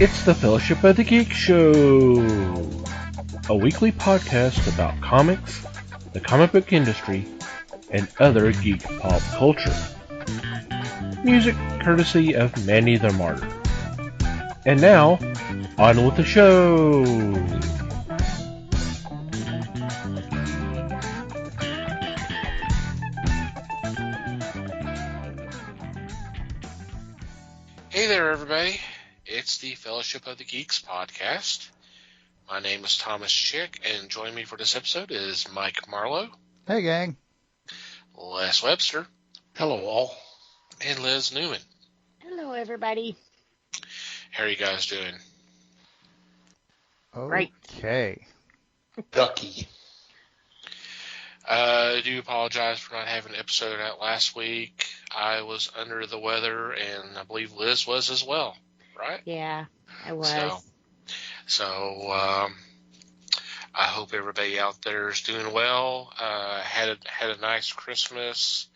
It's the Fellowship of the Geek Show, a weekly podcast about comics, the comic book industry, and other geek pop culture. Music courtesy of Manny the Martyr. And now, on with the show! Hey there, everybody. It's the Fellowship of the Geeks podcast. My name is Thomas Chick, and joining me for this episode is Mike Marlowe. Hey, gang. Les Webster. Hello, all. And Liz Newman. Hello, everybody. How are you guys doing? Okay. Ducky. I do apologize for not having an episode out last week. I was under the weather, and I believe Liz was as well, right? Yeah, I was. So I hope everybody out there is doing well. Had a nice Christmas,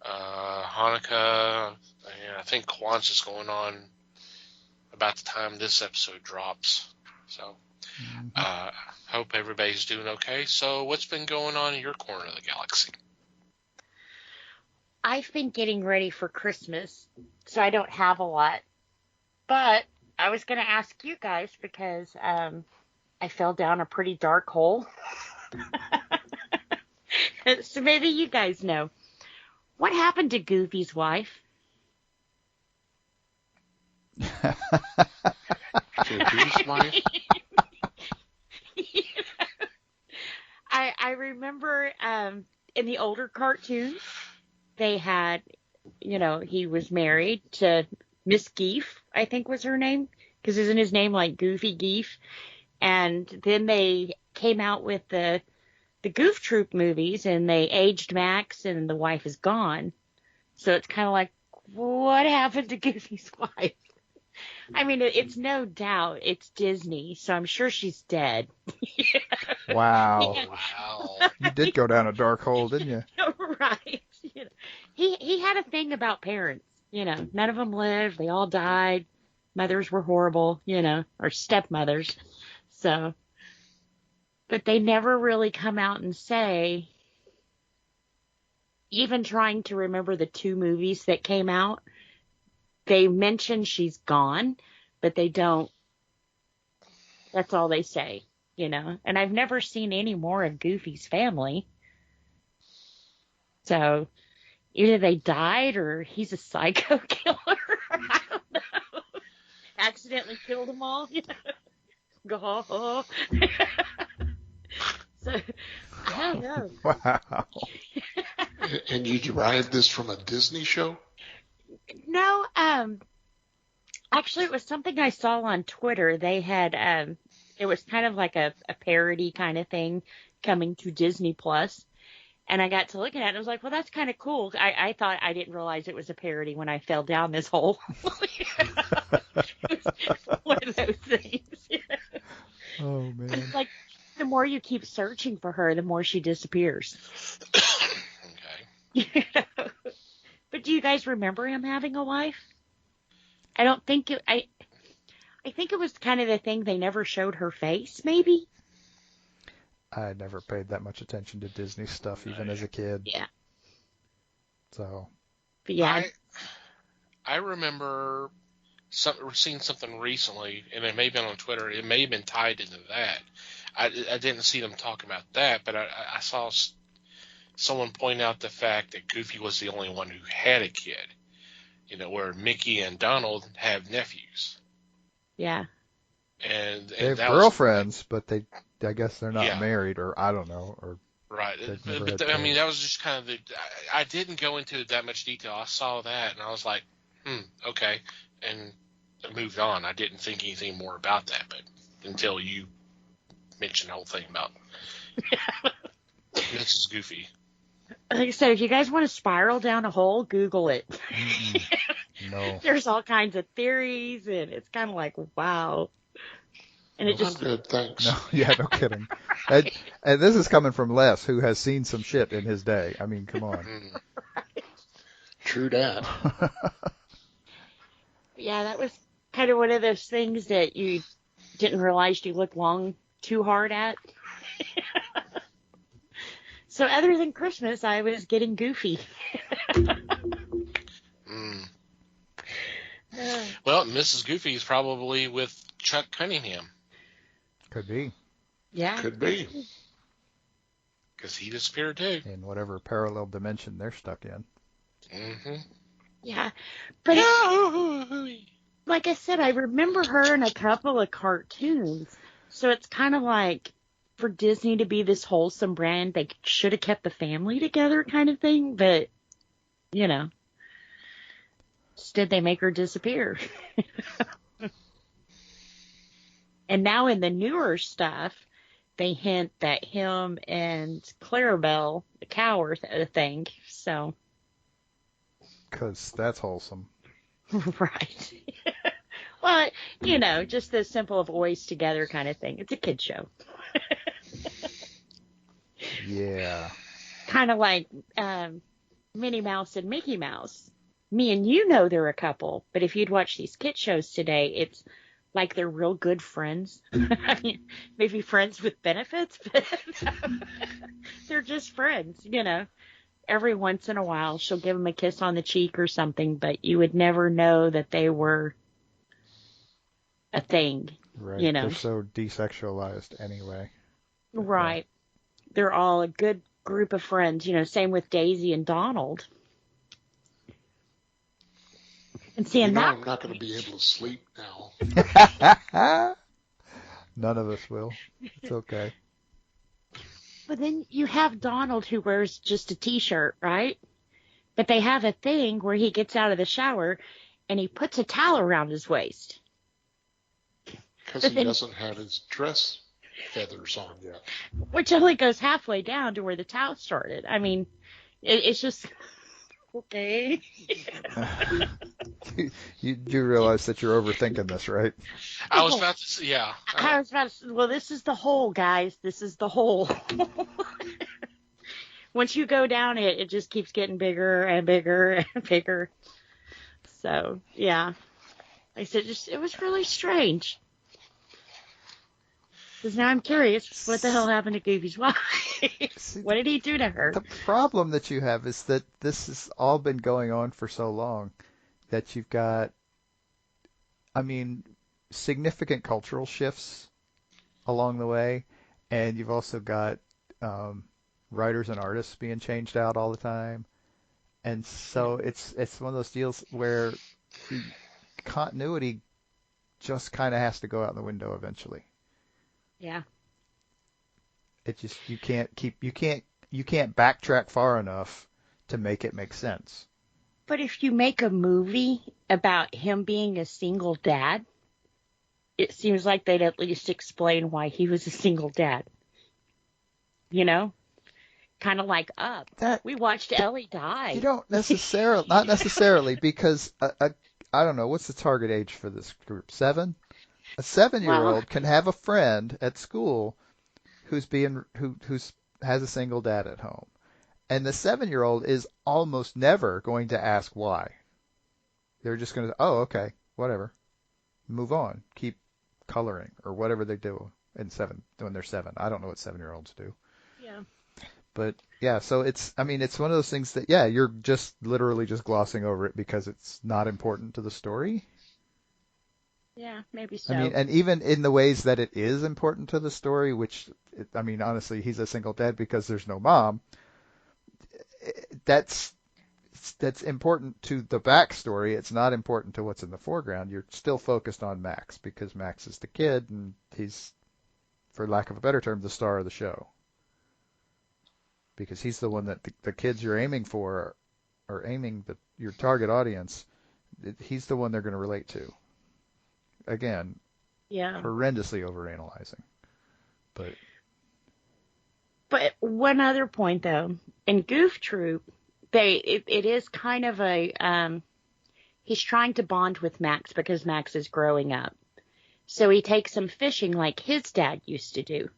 Hanukkah, and I think Kwanzaa's going on about the time this episode drops. So hope everybody's doing okay. So what's been going on in your corner of the galaxy? I've been getting ready for Christmas, so I don't have a lot. But I was going to ask you guys because I fell down a pretty dark hole. So maybe you guys know. What happened to Goofy's wife? Goofy's wife? I remember in the older cartoons, they had, he was married to Miss Geef, I think was her name, because isn't his name like Goofy Geef? And then they came out with the Goof Troop movies, and they aged Max, and the wife is gone. So it's kind of like, what happened to Goofy's wife? I mean, it's no doubt it's Disney, so I'm sure she's dead. Wow. Wow. You did go down a dark hole, didn't you? Right. He had a thing about parents. None of them lived. They all died. Mothers were horrible, or stepmothers. So, but they never really come out and say, even trying to remember the two movies that came out, they mention she's gone, but they don't. That's all they say, And I've never seen any more of Goofy's family. So either they died or he's a psycho killer. I don't know. Accidentally killed them all. Go. So I don't know. Wow. And you derived this from a Disney show? No, actually it was something I saw on Twitter. They had, it was kind of like a parody kind of thing coming to Disney Plus. And I got to looking at it and I was like, well, that's kind of cool. I thought I didn't realize it was a parody when I fell down this hole. It was one of those things. Oh, man. It's like the more you keep searching for her, the more she disappears. Okay. But do you guys remember him having a wife? I don't think it, I think it was kind of the thing they never showed her face, maybe? I never paid that much attention to Disney stuff, even as a kid. Yeah. So. But yeah. I remember seeing something recently, and it may have been on Twitter. It may have been tied into that. I didn't see them talk about that, but I saw someone point out the fact that Goofy was the only one who had a kid, where Mickey and Donald have nephews. Yeah. And they have that girlfriends, but I guess they're not Yeah. married, or I don't know. Or right. But That was just kind of I didn't go into that much detail. I saw that, and I was like, okay. And I moved on. I didn't think anything more about that, but until you mentioned the whole thing about this is Goofy. Like I said, if you guys want to spiral down a hole, Google it. No. There's all kinds of theories, and it's kind of like, wow. And it Well, just, I'm good, thanks. No, yeah, no kidding. And this is coming from Les, who has seen some shit in his day. I mean, come on. True that. yeah, that was kind of one of those things that you didn't realize you looked long too hard at. So other than Christmas, I was getting goofy. Well, Mrs. Goofy is probably with Chuck Cunningham. Could be. Yeah. Could be. Because he disappeared too. In whatever parallel dimension they're stuck in. Mm-hmm. Yeah. But like I said, I remember her in a couple of cartoons. So it's kind of like for Disney to be this wholesome brand, they should have kept the family together kind of thing. But, you know, instead they make her disappear. And now in the newer stuff, they hint that him and Clarabelle, the cow, are a thing. So. Because that's wholesome. Right. Well, you know, just the simple of boys together kind of thing. It's a kid show. Yeah. Kind of like Minnie Mouse and Mickey Mouse. Me and you know they're a couple, but if you'd watch these kid shows today, it's like they're real good friends. I mean, maybe friends with benefits, but they're just friends, you know. Every once in a while, she'll give him a kiss on the cheek or something, but you would never know that they were a thing. Right. You know. They're so desexualized anyway. Right. They're all a good group of friends. You know, same with Daisy and Donald. And seeing that. I'm not going to be able to sleep now. None of us will. It's okay. But then you have Donald who wears just a t-shirt, right? But they have a thing where he gets out of the shower and he puts a towel around his waist. Because he doesn't have his dress feathers on yet. Which only goes halfway down to where the towel started. I mean, it's just... Okay. You do realize that you're overthinking this, right? I was about to say, yeah. I was about to say, well, this is the hole, guys. This is the hole. Once you go down it, it just keeps getting bigger and bigger and bigger. So, yeah. Like I said, it was really strange. Because now I'm curious, what the hell happened to Goofy's wife? What did he do to her? The problem that you have is that this has all been going on for so long that you've got, I mean, significant cultural shifts along the way, and you've also got writers and artists being changed out all the time, and so it's one of those deals where the continuity just kind of has to go out the window eventually. Yeah. It just you can't backtrack far enough to make it make sense. But if you make a movie about him being a single dad, it seems like they'd at least explain why he was a single dad. You know? Kind of like Up. We watched Ellie die. You don't necessarily, not necessarily, because I don't know, what's the target age for this group? 7? A 7-year-old can have a friend at school who has a single dad at home. And the 7-year-old is almost never going to ask why. They're just going to, oh, okay, whatever. Move on. Keep coloring or whatever they do when they're 7. I don't know what 7-year-olds do. Yeah. But yeah, so it's one of those things that, yeah, you're just literally just glossing over it because it's not important to the story. Yeah, maybe so. I mean, and even in the ways that it is important to the story, which, I mean, honestly, he's a single dad because there's no mom. That's important to the backstory. It's not important to what's in the foreground. You're still focused on Max because Max is the kid and he's, for lack of a better term, the star of the show. Because he's the one that the kids you're aiming for or your target audience, he's the one they're going to relate to. Again, yeah, horrendously overanalyzing. But one other point, though, in Goof Troop, it is kind of a he's trying to bond with Max because Max is growing up. So he takes him fishing like his dad used to do.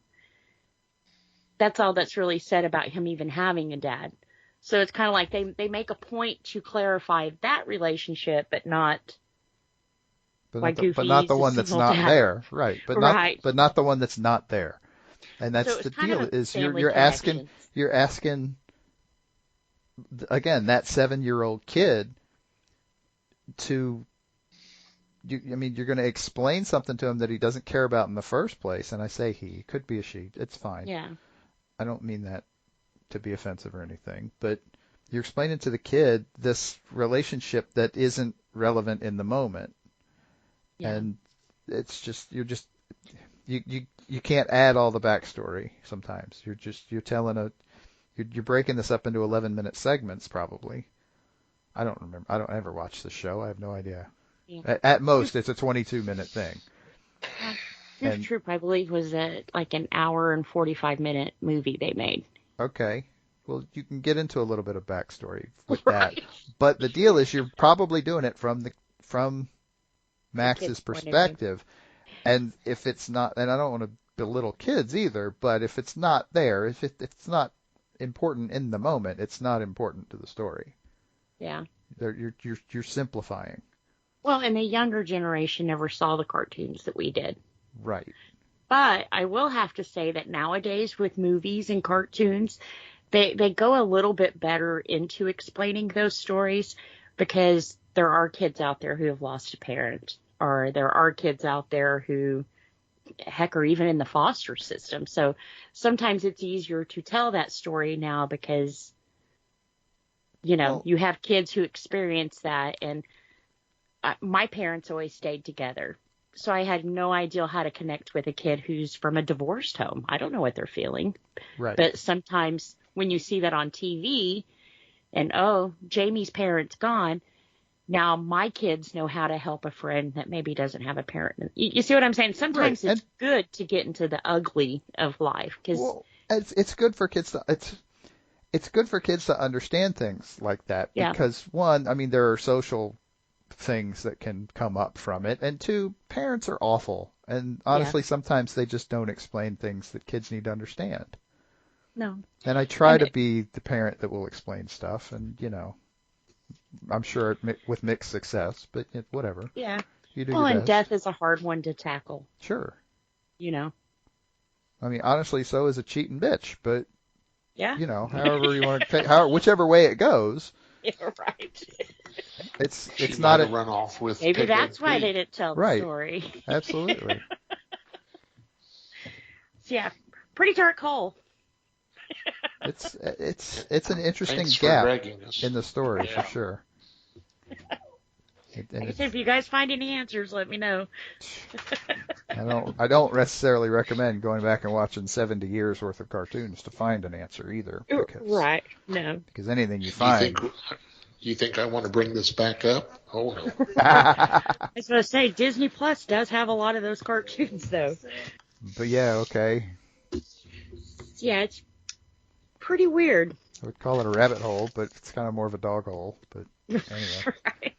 That's all that's really said about him even having a dad. So it's kind of like they make a point to clarify that relationship, but not But why not the, but Goofy's not the a one that's single not dad. there, right? Right. But not the one that's not there. And that's So it's the kind deal of a is family you're asking connection. again that 7-year-old kid to I mean you're going to explain something to him that he doesn't care about in the first place. And I say he could be a she. It's fine. Yeah. I don't mean that to be offensive or anything, but you're explaining to the kid this relationship that isn't relevant in the moment. Yeah. And it's just you can't add all the backstory sometimes. You're telling you're breaking this up into 11-minute segments probably. I don't remember. I don't ever watch the show. I have no idea. Yeah. At most, it's a 22-minute thing. Goof And- Troop, I believe, was like an hour and 45-minute movie they made. Okay. Well, you can get into a little bit of backstory with Right. that. But the deal is you're probably doing it from Max's kid's point of view. perspective. And if it's not, and I don't want to belittle kids either, but if it's not there, if it's not important in the moment, it's not important to the story. Yeah. You're simplifying. Well, and the younger generation never saw the cartoons that we did. Right. But I will have to say that nowadays with movies and cartoons, they go a little bit better into explaining those stories because there are kids out there who have lost a parent, or there are kids out there who, heck, are even in the foster system. So sometimes it's easier to tell that story now because, Well- you have kids who experience that. And my parents always stayed together. So I had no idea how to connect with a kid who's from a divorced home. I don't know what they're feeling. Right. But sometimes when you see that on TV and, oh, Jamie's parent's gone, now my kids know how to help a friend that maybe doesn't have a parent. You see what I'm saying? Sometimes Right. it's good to get into the ugly of life because Well, it's good for kids to it's good for kids to understand things like that Yeah. because one, I mean, there are social things that can come up from it, and two, parents are awful, and honestly, sometimes they just don't explain things that kids need to understand. no. And I try And to be the parent that will explain stuff, and I'm sure with mixed success, but whatever. Yeah. You do Well, your and best. death is a hard one to tackle, Sure. I mean, honestly, so is a cheating bitch, but Yeah. however you want to take, whichever way it goes, Yeah, right. it's She not might have run off with Maybe Peg that's Leg why Pete. they didn't tell the Right. story. absolutely. So, yeah, pretty dark hole. It's an interesting Thanks for gap dragging us. in the story Yeah. for sure. And Like I it's- said, if you guys find any answers, let me know. I don't necessarily recommend going back and watching 70 years worth of cartoons to find an answer either, Right. No. because anything you You find. think I want to bring this back up? Oh no. I was going to say, Disney Plus does have a lot of those cartoons, though. But yeah, okay. Yeah, it's pretty weird. I would call it a rabbit hole, but it's kind of more of a dog hole. But anyway. Right.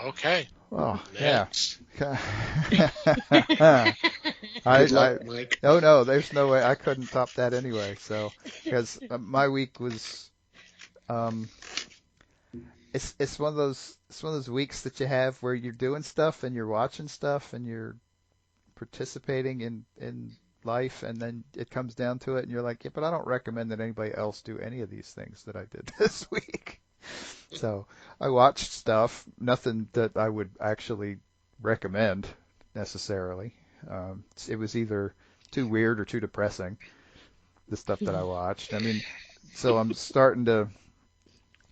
Okay. Oh, yeah. Next. Good luck, Mike. Oh no, there's no way I couldn't top that anyway. So, because my week was, it's one of those weeks that you have where you're doing stuff and you're watching stuff and you're participating in life, and then it comes down to it and you're like, yeah, but I don't recommend that anybody else do any of these things that I did this week. So I watched stuff, nothing that I would actually recommend necessarily. It was either too weird or too depressing, the stuff that I watched. I mean, so I'm starting to,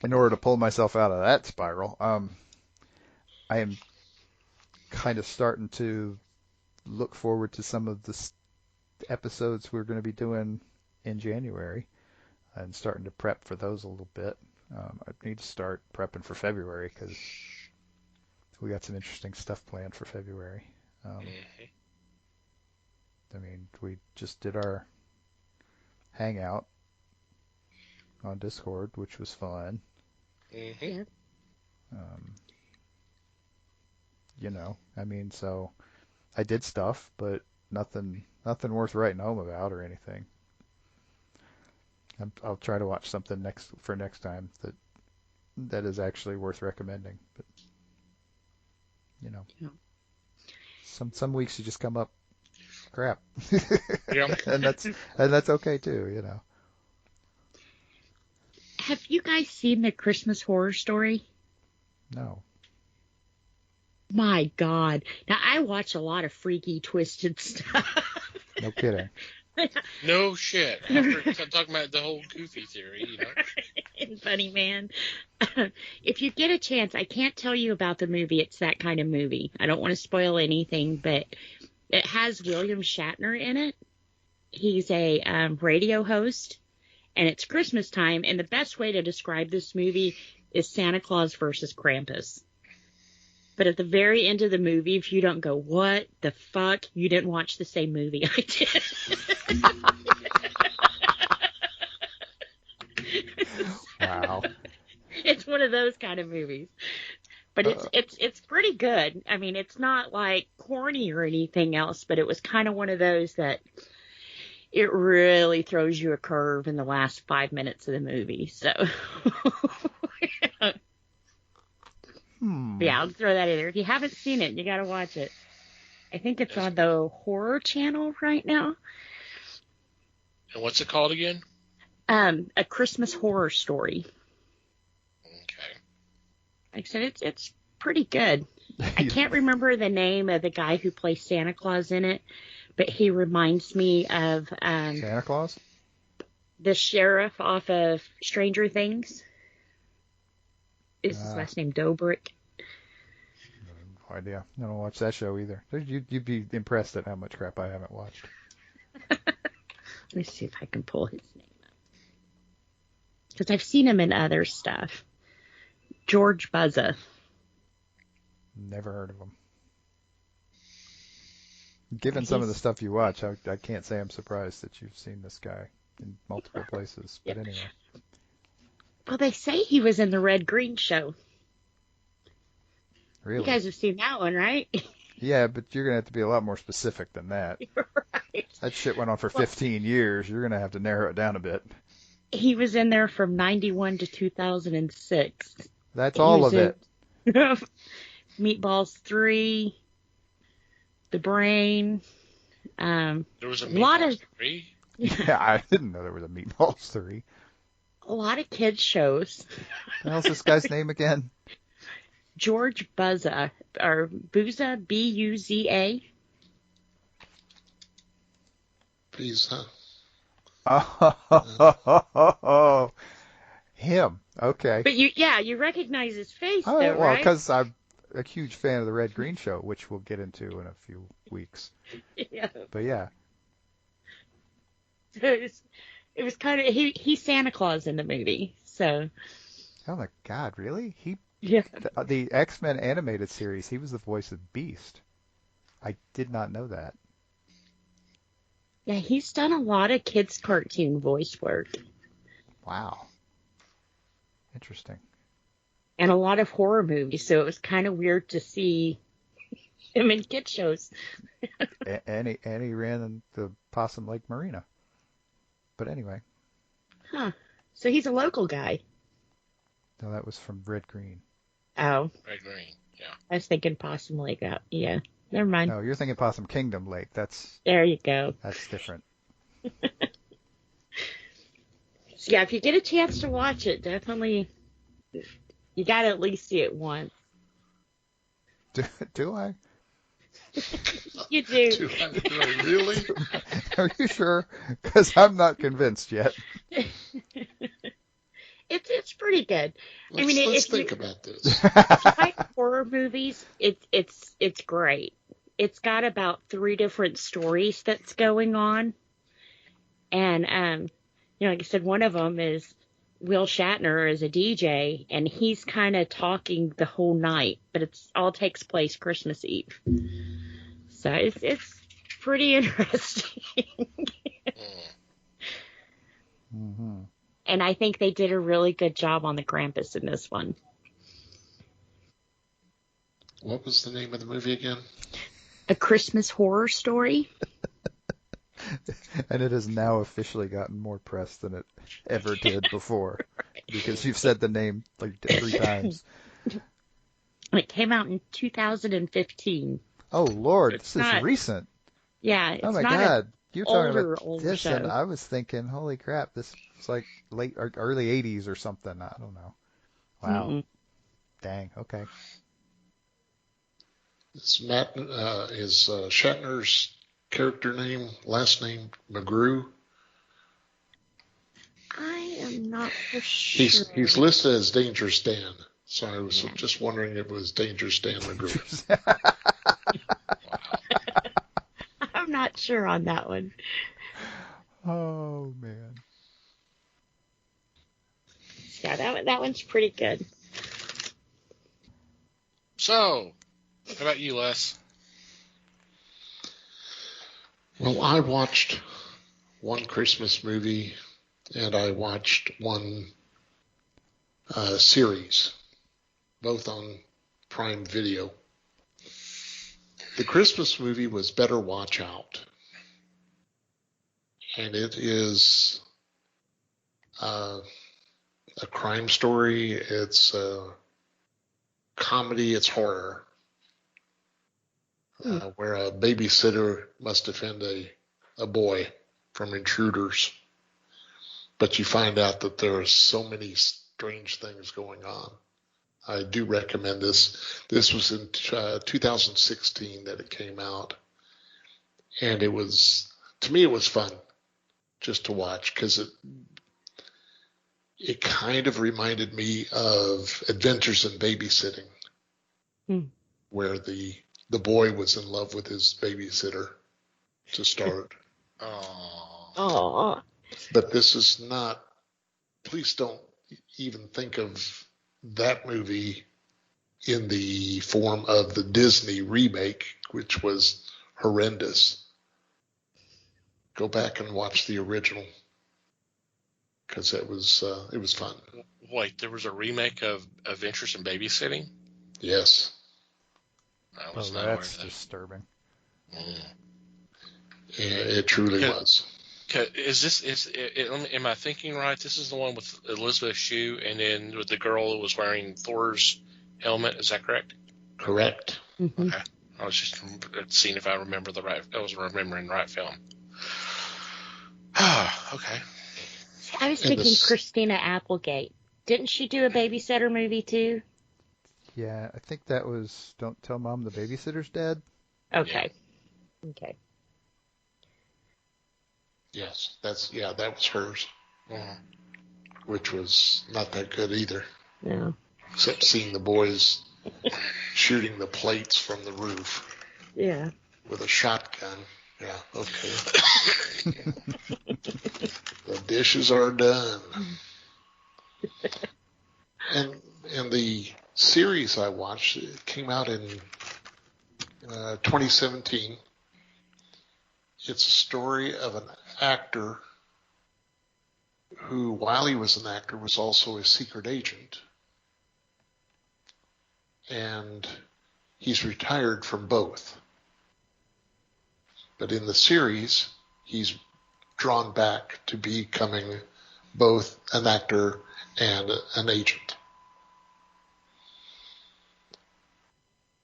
in order to pull myself out of that spiral, I am kind of starting to look forward to some of the episodes we're going to be doing in January and starting to prep for those a little bit. I need to start prepping for February because we got some interesting stuff planned for February. I mean, we just did our hangout on Discord, which was fun. Mhm. I mean, so I did stuff, but nothing worth writing home about or anything. I'll try to watch something next time that that is actually worth recommending. But Yeah. some weeks you just come up crap, Yeah. and that's okay too. Have you guys seen the Christmas Horror Story? No. My God. Now, I watch a lot of freaky, twisted stuff. No kidding. No shit. After talking about the whole Goofy theory, Funny man. If you get a chance, I can't tell you about the movie. It's that kind of movie. I don't want to spoil anything, but it has William Shatner in it. He's a radio host, and it's Christmas time. And the best way to describe this movie is Santa Claus versus Krampus. But at the very end of the movie, if you don't go, what the fuck, you didn't watch the same movie I did. Wow. It's one of those kind of movies. But it's pretty good. I mean, it's not like corny or anything else, but it was kind of one of those that it really throws you a curve in the last 5 minutes of the movie. So yeah, I'll throw that in there. If you haven't seen it, you got to watch it. I think it's on the Horror Channel right now. And what's it called again? A Christmas Horror Story. Okay. Like I said, it's pretty good. I can't remember the name of the guy who plays Santa Claus in it, but he reminds me of Santa Claus? the sheriff off of Stranger Things. Is his last name Dobrik? No idea. I don't watch that show either. You'd be impressed at how much crap I haven't watched. Let me see if I can pull his name up. Because I've seen him in other stuff. George Buzza. Never heard of him. Given some of the stuff you watch, I can't say I'm surprised that you've seen this guy in multiple places. But anyway. Well, they say he was in the Red Green Show. Really? You guys have seen that one, right? Yeah, but you're going to have to be a lot more specific than that. Right. That shit went on for 15 years. You're going to have to narrow it down a bit. He was in there from 91 to 2006. That's all of it. Meatballs 3, The Brain. There was a lot of 3? Yeah, I didn't know there was a Meatballs 3. A lot of kids shows. What the hell's this guy's name again? George Buzza, or Buzza, B-U-Z-A. Pizza. Oh, him. Okay. But you recognize his face, Oh, though, well, right? because I'm a huge fan of the Red Green Show, which we'll get into in a few weeks. Yeah. But yeah. It was kind of he's Santa Claus in the movie, so. Oh my God, really? Yeah. The X-Men animated series, he was the voice of Beast. I did not know that. Yeah, he's done a lot of kids' cartoon voice work. Wow. Interesting. And a lot of horror movies, so it was kind of weird to see him in kid shows. And he ran in the Possum Lake Marina. But anyway. Huh. So he's a local guy. No, that was from Red Green. Oh. Red Green, yeah. I was thinking Possum Lake. Yeah. Never mind. No, you're thinking Possum Kingdom Lake. There you go. That's different. So yeah, if you get a chance to watch it, definitely, you got to at least see it once. Do I? You do. Do I really? Are you sure? Because I'm not convinced yet. It's pretty good. Let's think about this. If you like horror movies, it's great. It's got about 3 different stories that's going on, and like I said, one of them is Will Shatner as a DJ, and he's kind of talking the whole night, but it's all takes place Christmas Eve. So it's pretty interesting. Mm-hmm. And I think they did a really good job on the Krampus in this one. What was the name of the movie again? A Christmas Horror Story. And it has now officially gotten more press than it ever did before. because you've said the name like 3 times. It came out in 2015. Oh Lord, It's this is not- recent. Yeah, it's Oh my not God, you're talking about older this, and show. I was thinking, holy crap, this is like late or early '80s or something. I don't know. Wow, Mm-mm. dang. Okay. Is Shatner's character name, last name McGrew? I am not for sure. He's listed as Dangerous Dan, so I was just wondering if it was Dangerous Dan McGrew. I'm not sure on that one. Oh man. Yeah, that one's pretty good. So, how about you, Les? Well, I watched one Christmas movie, and I watched one series, both on Prime Video. The Christmas movie was Better Watch Out, and it is a crime story. It's a comedy. It's horror, where a babysitter must defend a boy from intruders. But you find out that there are so many strange things going on. I do recommend this. This was in 2016 that it came out. And it was, to me, it was fun just to watch because it kind of reminded me of Adventures in Babysitting, where the boy was in love with his babysitter to start. Oh. But this is not, please don't even think of that movie in the form of the Disney remake, which was horrendous. Go back and watch the original because it was fun. Wait, there was a remake of Adventures in Babysitting? Yes. I Oh, was not aware that's of that. disturbing. It truly was. Am I thinking right? This is the one with Elizabeth Shue and then with the girl who was wearing Thor's helmet. Is that correct? Correct. Mm-hmm. Okay. I was just seeing if I remember I was remembering the right film. Okay. I was thinking Christina Applegate. Didn't she do a babysitter movie too? Yeah, I think that was Don't Tell Mom the Babysitter's Dead. Okay. Yeah. Okay. Yes, that was hers, which was not that good either. No. Except seeing the boys shooting the plates from the roof. Yeah. With a shotgun. Yeah, okay. The dishes are done. And the series I watched, it came out in 2017. It's a story of an actor who, while he was an actor, was also a secret agent. And he's retired from both. But in the series, he's drawn back to becoming both an actor and an agent.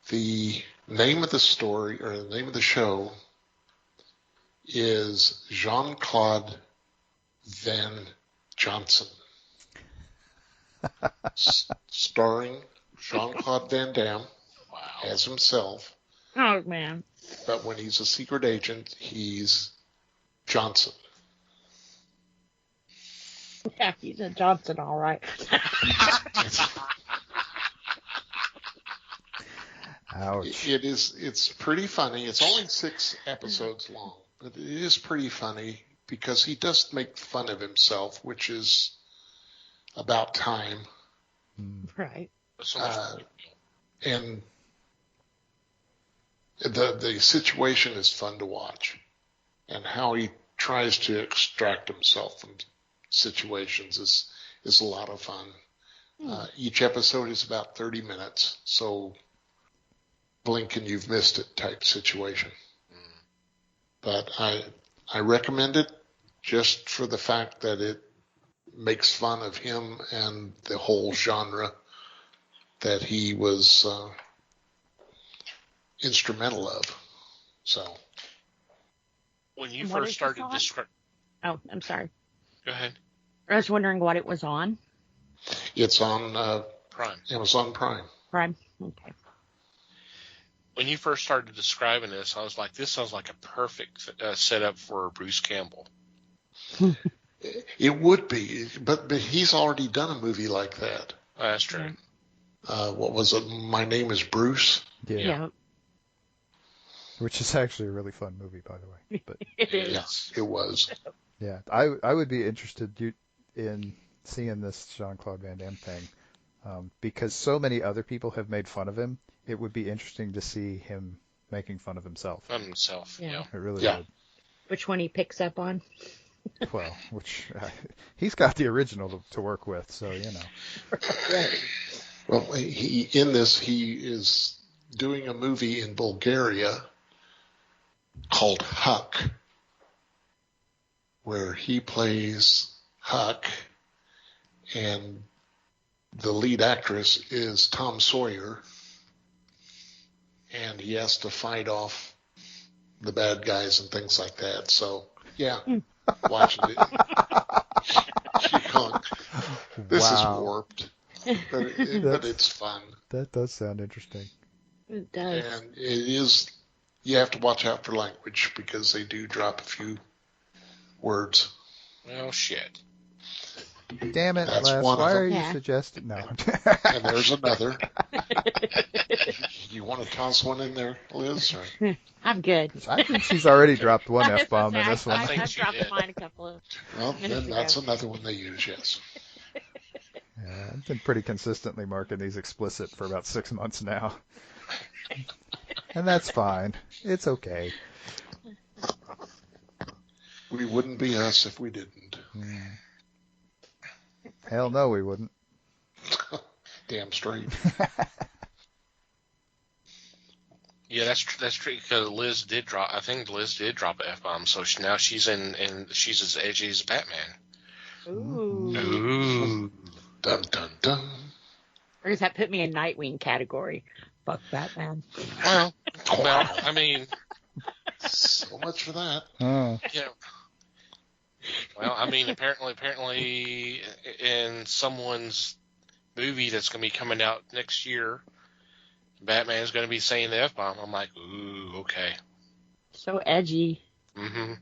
The name of the story, or the name of the show, is Jean-Claude Van Johnson. Starring Jean-Claude Van Damme as himself. Oh, man. But when he's a secret agent, he's Johnson. Yeah, he's a Johnson, all right. Ouch. It's pretty funny. It's only 6 episodes long, but it is pretty funny because he does make fun of himself, which is about time. Right. And the situation is fun to watch, and how he tries to extract himself from situations is a lot of fun. Each episode is about 30 minutes, so blink and you've missed it type situation. But I recommend it just for the fact that it makes fun of him and the whole genre that he was instrumental of. So When you And what first is started this on? describing, Oh, I'm sorry. go ahead. I was wondering what it was on. it's on Prime. Amazon Prime. Prime. Okay. When you first started describing this, I was like, this sounds like a perfect setup for Bruce Campbell. It would be, but he's already done a movie like that. That's true. Yeah. What was it? My Name is Bruce. Yeah. Yeah. Which is actually a really fun movie, by the way. But It is. Yes. It was. yeah, I would be interested in seeing this Jean-Claude Van Damme thing because so many other people have made fun of him. It would be interesting to see him making fun of himself. On himself. Yeah. Yeah. It really Yeah. would. Which one he picks up on? Well, which he's got the original to work with, so you know. Right. Well, he is doing a movie in Bulgaria called Huck, where he plays Huck, and the lead actress is Tom Sawyer, and he has to fight off the bad guys and things like that. So, yeah, watching it. You're going, this is Wow. warped, but it's fun. That does sound interesting. It does. And it is, you have to watch out for language because they do drop a few words. Well, shit. Damn it, That's Les, one of why them. are you Yeah. suggesting? No. And there's another. You want to toss one in there, Liz? Or? I'm good. I think she's already dropped one I was F-bomb in gonna this say, one. I think I've she dropped did. mine a couple of. Well, Minutes then that's ago. another one they use, yes. Yeah, I've been pretty consistently marking these explicit for about 6 months now. And that's fine. It's okay. We wouldn't be us if we didn't. Hell no, we wouldn't. Damn straight. Yeah, that's true. Because Liz did drop. I think Liz did drop an F-bomb. So now she's she's as edgy as Batman. Ooh. Ooh. Dun, dun, dun. Or does that put me in Nightwing category? Fuck Batman. Well, I mean, So much for that. Oh, yeah. Well, I mean, apparently, in someone's movie that's going to be coming out next year, Batman's going to be saying the F-bomb. I'm like, ooh, okay. So edgy. Mm-hmm.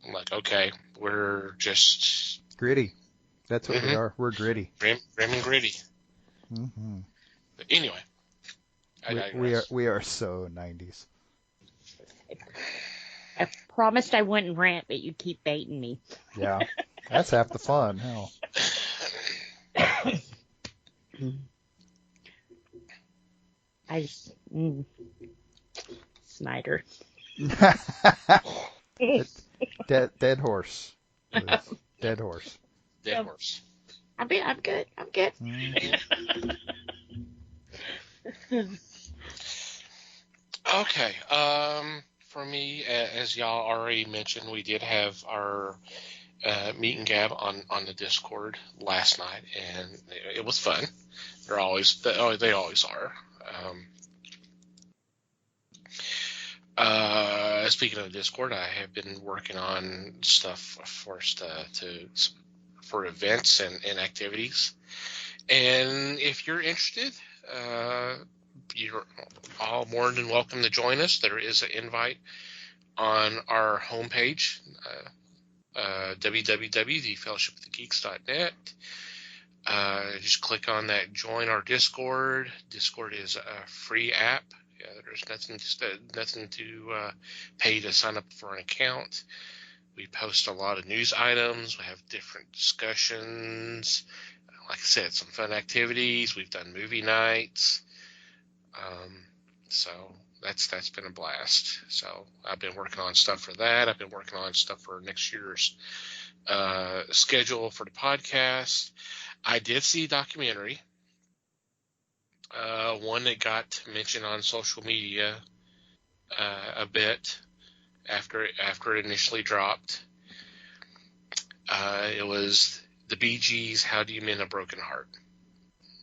I'm like, okay, we're just gritty. That's what we Mhm. are. We're gritty. grim and gritty. Hmm But anyway, I digress. We are so 90s. I promised I wouldn't rant, but you keep baiting me. Yeah, that's half the fun. Hell. I just. Snyder. Dead horse. Dead horse. Dead horse. I'm good. I'm good. Okay. For me, as y'all already mentioned, we did have our meet and gab on the Discord last night, and it was fun. They always are. Speaking of Discord, I have been working on stuff for events and activities. And if you're interested, you're all more than welcome to join us. There is an invite on our homepage, www.thefellowshipofthegeeks.net. Just click on that Join Our Discord. Discord is a free app. There's nothing to pay to sign up for an account. We post a lot of news items. We have different discussions. Like I said, some fun activities. We've done movie nights. So that's been a blast. So I've been working on stuff for that. I've been working on stuff for next year's schedule for the podcast. I did see a documentary. One that got mentioned on social media a bit after it initially dropped. It was the Bee Gees, How Do You Mend a Broken Heart?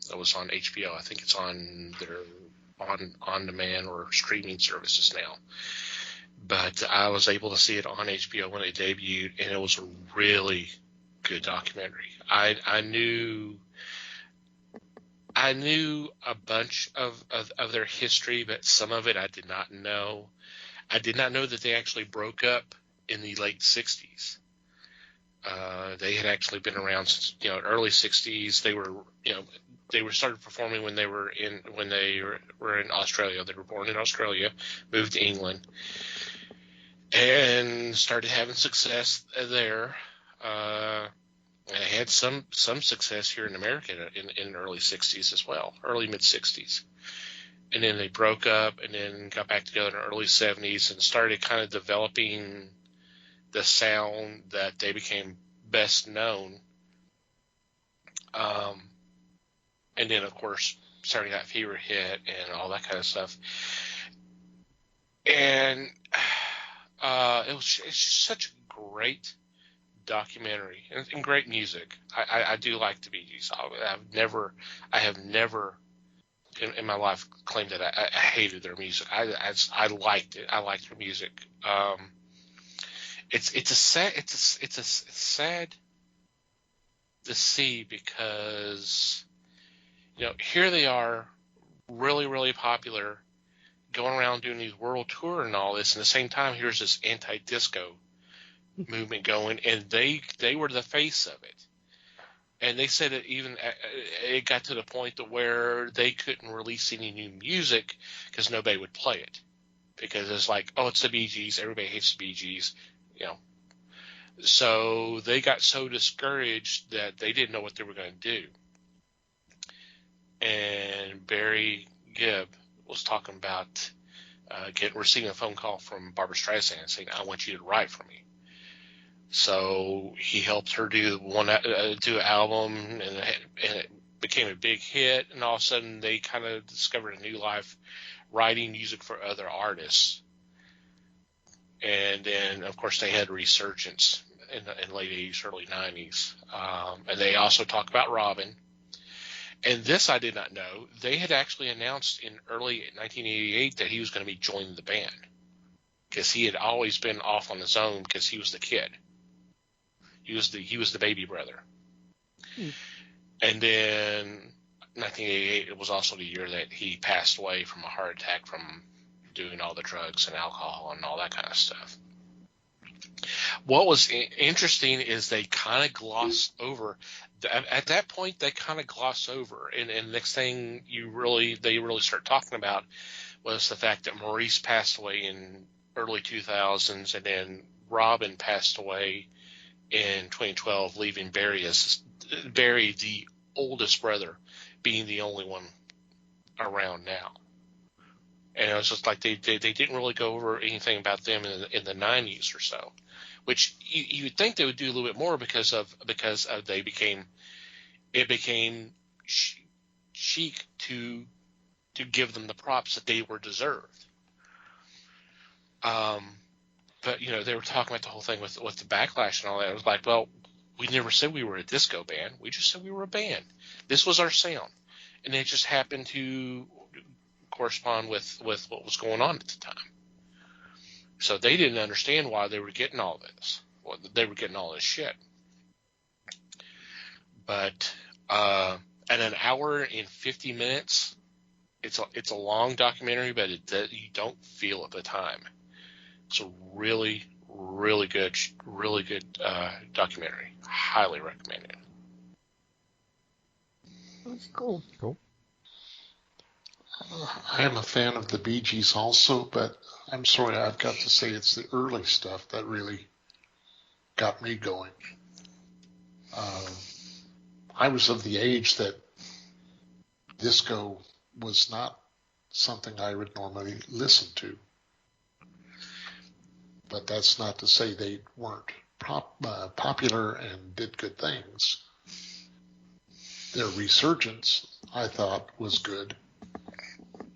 That was on HBO. I think it's on their on-demand or streaming services now. But I was able to see it on HBO when it debuted, and it was a really good documentary. I knew a bunch of their history, but some of it I did not know. I did not know that they actually broke up in the late 60s. They had actually been around since, early 60s. They were started performing when they were in Australia. They were born in Australia, moved to England, and started having success there. And had some success here in America in the early 60s as well, early mid 60s. And then they broke up and then got back together in the early 70s and started kind of developing the sound that they became best known. And then, of course, Saturday Night Fever hit and all that kind of stuff. And it's just such a great documentary and great music. I do like the Bee Gees. I have never in my life claimed that I hated their music. I liked it. I liked their music. It's sad to see because here they are, really, really popular, going around doing these world tour and all this, and at the same time here's this anti-disco movement going, and they were the face of it. And they said it got to the point to where they couldn't release any new music because nobody would play it, because it's like, oh, it's the Bee Gees, everybody hates the Bee Gees, so they got so discouraged that they didn't know what they were going to do. And Barry Gibb was talking about receiving a phone call from Barbra Streisand saying, I want you to write for me. So he helped her do an album, and it became a big hit. And all of a sudden, they kind of discovered a new life, writing music for other artists. And then, of course, they had a resurgence in the late 80s, early 90s. And they also talk about Robin. And this I did not know. They had actually announced in early 1988 that he was going to be joining the band, because he had always been off on his own because he was the kid. He was the baby brother. And then 1988, it was also the year that he passed away from a heart attack from doing all the drugs and alcohol and all that kind of stuff. What was interesting is they kind of gloss over. At that point, they kind of gloss over, and next thing they really start talking about was the fact that Maurice passed away in early 2000s, and then Robin passed away in 2012, leaving Barry the oldest brother, being the only one around now. And it was just like they didn't really go over anything about them in the 90s or so, which you would think they would do a little bit more because it became chic to give them the props that they were deserved. But they were talking about the whole thing with the backlash and all that. It was like, well, we never said we were a disco band. We just said we were a band. This was our sound, and it just happened to correspond with what was going on at the time. So they didn't understand why they were getting all this. Well, they were getting all this shit. But at an hour and 50 minutes, it's a long documentary, but you don't feel at the time. It's a really, really good documentary. Highly recommended. That's cool. Cool. I am a fan of the Bee Gees also, but I'm sorry, I've got to say it's the early stuff that really got me going. I was of the age that disco was not something I would normally listen to. But that's not to say they weren't popular and did good things. Their resurgence, I thought, was good.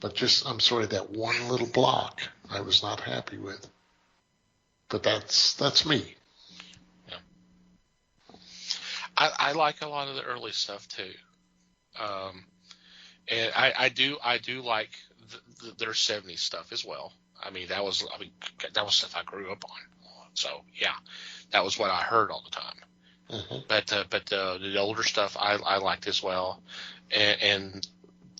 But I'm sorry, that one little block I was not happy with. But that's me. Yeah. I like a lot of the early stuff too. And I do like their 70s stuff as well. I mean, that was stuff I grew up on. So yeah, that was what I heard all the time. Mm-hmm. But the older stuff I liked as well, and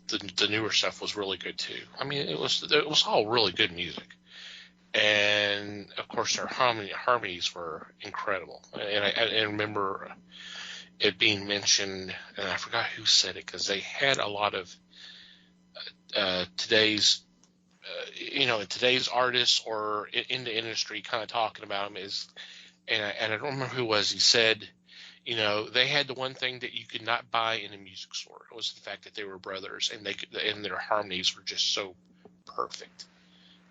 the newer stuff was really good too. I mean, it was all really good music, and of course their harmonies were incredible. And I remember it being mentioned, and I forgot who said it, because they had a lot of today's artists or in the industry kind of talking about them and I don't remember who it was. He said, they had the one thing that you could not buy in a music store. It was the fact that they were brothers, and their harmonies were just so perfect.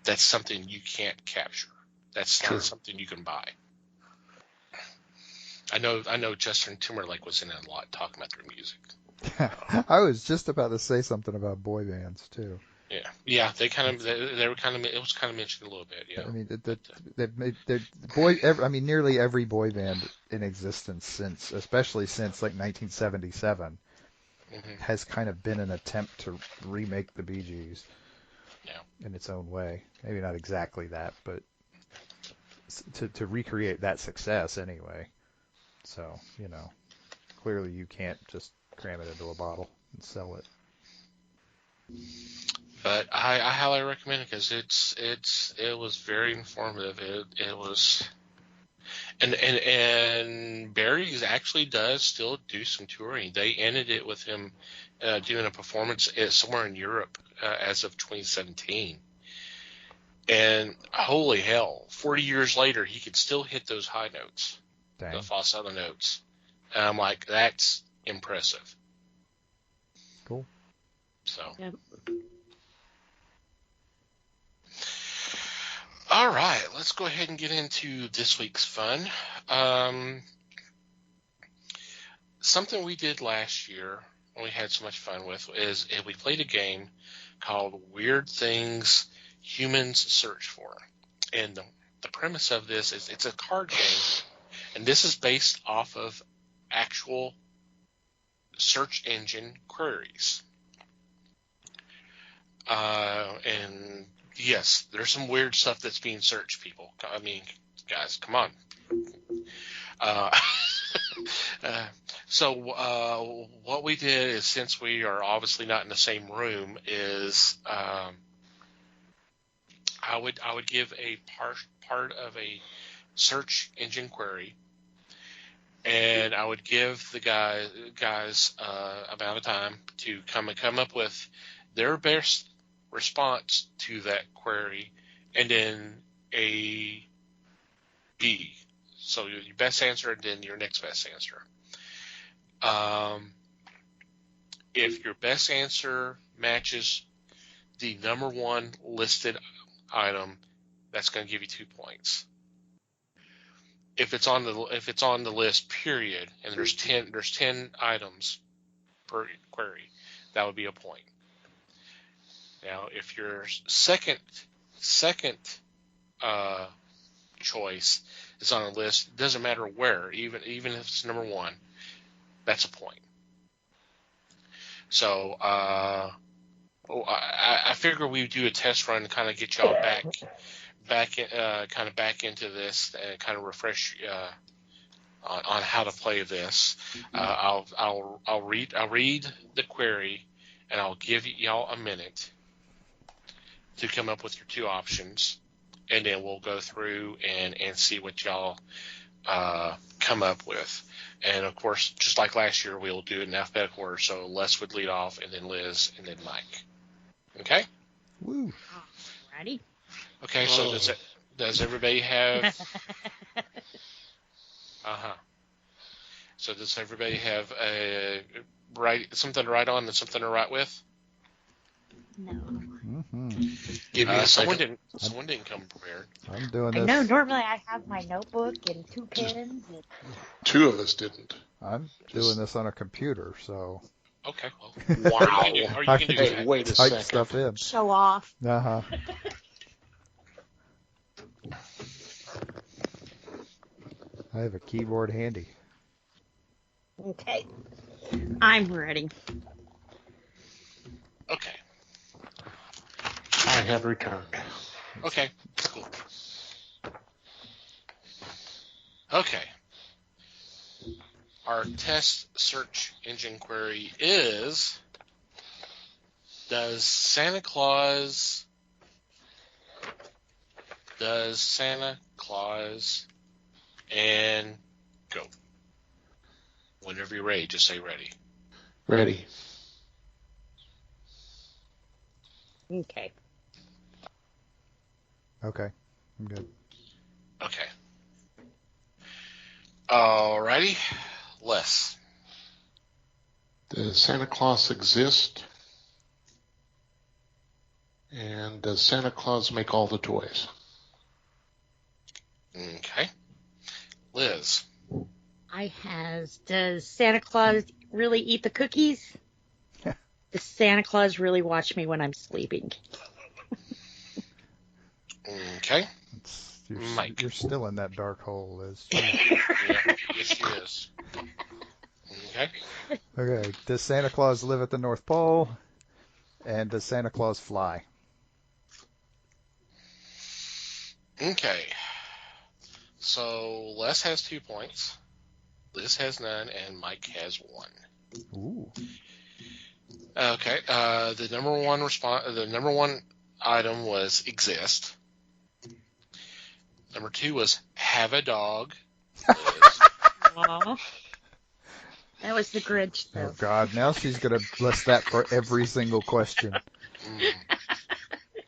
That's something you can't capture. That's not something you can buy. I know Justin Timberlake was in it a lot talking about their music. I was just about to say something about boy bands too. Yeah. They were kind of, it was kind of mentioned a little bit. Yeah. I mean, nearly every boy band in existence especially since like 1977, has kind of been an attempt to remake the Bee Gees. Yeah. In its own way. Maybe not exactly that, but to recreate that success anyway. So, clearly you can't just cram it into a bottle and sell it. But I highly recommend it because it was very informative. It was, and Barry actually does still do some touring. They ended it with him doing a performance somewhere in Europe as of 2017. And holy hell, 40 years later, he could still hit those high notes, the falsetto notes. And I'm like, that's impressive. Cool. So. Yep. All right, let's go ahead and get into this week's fun. Something we did last year, and we had so much fun with, is we played a game called Weird Things Humans Search For. And the premise of this is it's a card game, and this is based off of actual search engine queries. And yes, there's some weird stuff that's being searched, people. I mean, guys, come on. So what we did is, since we are obviously not in the same room, is I would give a part of a search engine query, and I would give the guys amount of time to come up with their best response to that query, and then a B. So your best answer and then your next best answer. If your best answer matches the number one listed item, that's going to give you 2 points. If it's on the list, period, and there's 10 items per query, that would be a point. Now, if your second choice is on a list, it doesn't matter where, even if it's number one, that's a point. So I figure we would do a test run to kind of get y'all back into this and kind of refresh on how to play this. I'll read the query, and I'll give y'all a minute to come up with your two options, and then we'll go through and see what y'all come up with. And of course, just like last year, we'll do it in alphabetical order. So Les would lead off, and then Liz, and then Mike. Okay? Woo. Ready? Okay, so does everybody have So does everybody have something to write on and something to write with? No. Mm-hmm. Give me a second. Someone didn't come prepared. I'm doing this. I know. Normally I have my notebook and 2 pens. Two of us didn't. I'm doing this on a computer, so. Okay. Well, Wow. or you can do Hey, that. wait a Type second. stuff in. Show off. Uh-huh. I have a keyboard handy. Okay. I'm ready. Okay. I have returned. Okay. Cool. Okay. Our test search engine query is: Does Santa Claus and go. Whenever you're ready, just say ready. Ready. Okay. Okay. I'm good. Okay. Alrighty. Les. Does Santa Claus exist? And does Santa Claus make all the toys? Okay. Liz. Does Santa Claus really eat the cookies? Does Santa Claus really watch me when I'm sleeping? Okay. Mike. You're still in that dark hole, Liz. Yeah, yes, she is. Okay. Okay. Does Santa Claus live at the North Pole? And does Santa Claus fly? Okay. So Les has 2 points, Liz has none, and Mike has 1. Ooh. Okay. The number one item was exist. Number 2 was have a dog. Aw. That was the Grinch, though. Oh, God. Now she's going to list that for every single question.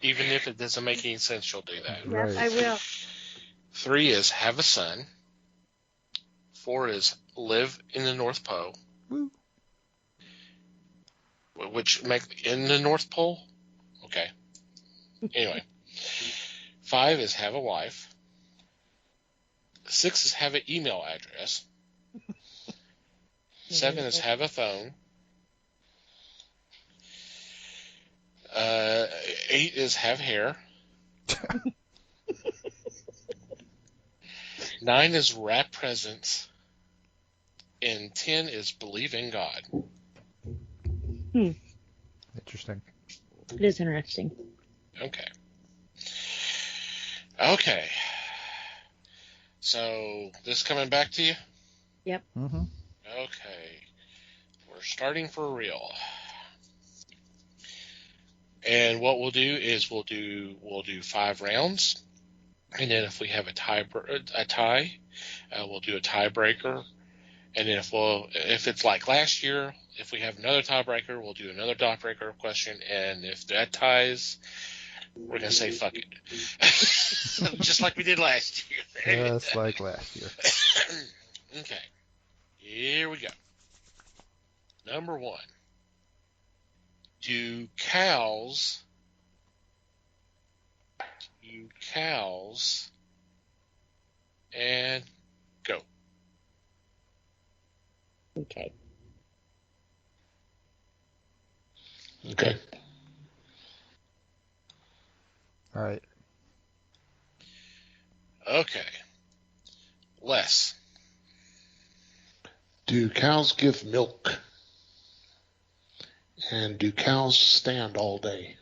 Even if it doesn't make any sense, she'll do that. Right. Yes, I will. 3 is have a son. 4 is live in the North Pole. Woo. Which in the North Pole? Okay. Anyway. 5 is have a wife. 6 is have an email address. 7 is have a phone. 8 is have hair. 9 is wrap presents. And 10 is believe in God. Interesting. It is interesting. Okay. Okay. So, this coming back to you? Yep. Mm-hmm. Okay. We're starting for real. And what we'll do is we'll do 5 rounds. And then if we have a tie, we'll do a tiebreaker. And then if it's like last year, if we have another tiebreaker, we'll do another tiebreaker question. And if that ties, we're going to say fuck it. Just like we did last year. Just like last year. Okay. Here we go. Number 1. Do cows and go. Okay. Okay. All right. Okay. Les. Do cows give milk? And do cows stand all day?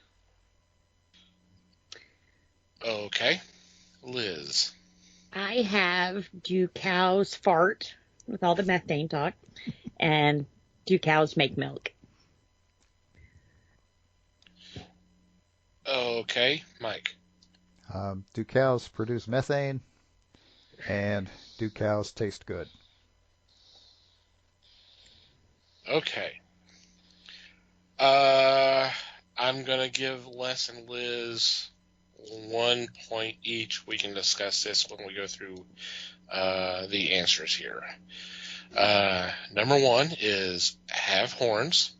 Okay. Liz. I have do cows fart with all the methane talk, and do cows make milk? Okay. Mike. Do cows produce methane? And do cows taste good? Okay. I'm going to give Les and Liz 1 point each. We can discuss this when we go through the answers here. Number 1 is have horns.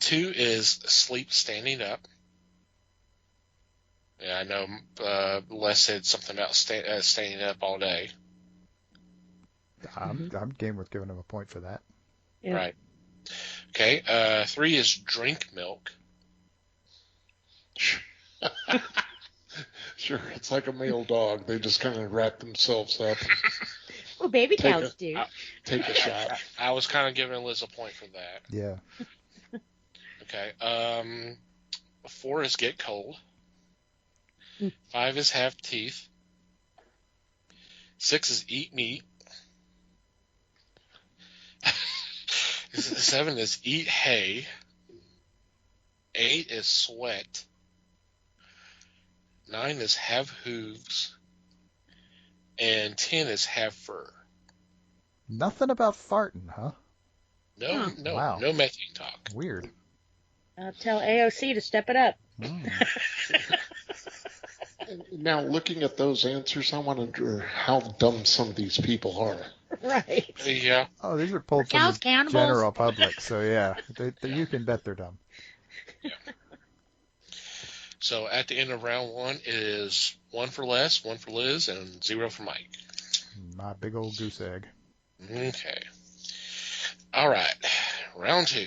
2 is sleep standing up. Yeah, I know Les said something about standing up all day. I'm game with giving him a point for that. Yep. Right. Okay. 3 is drink milk. Sure, it's like a male dog. They just kind of wrap themselves up baby Take cows do. Take a shot. I was kind of giving Liz a point for that. Yeah. Okay. 4 is get cold. 5 is have teeth. 6 is eat meat. 7 is eat hay. 8 is sweat. 9 is have hooves. And 10 is have fur. Nothing about farting, huh? No, Wow. no methane talk. Weird. I'll tell AOC to step it up. Now, looking at those answers, I wonder how dumb some of these people are. Right. Yeah. Oh, these are pulled from Cows the cannibals? general public, so yeah, you can bet they're dumb. So at the end of round 1 is 1 for Les, 1 for Liz, and 0 for Mike. My big old goose egg. Okay. All right. Round 2.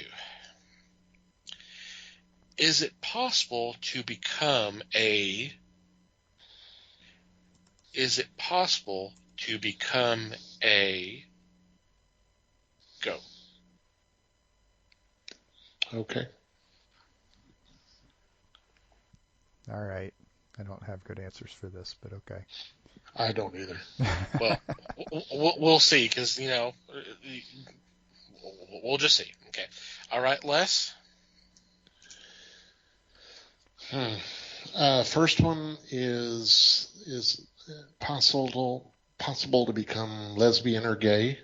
Is it possible to become a... Is it possible to become a... Go. Okay. All right. I don't have good answers for this, but okay. I don't either. Well, we'll see, because, we'll just see. Okay. All right, Les? First one is possible to become lesbian or gay.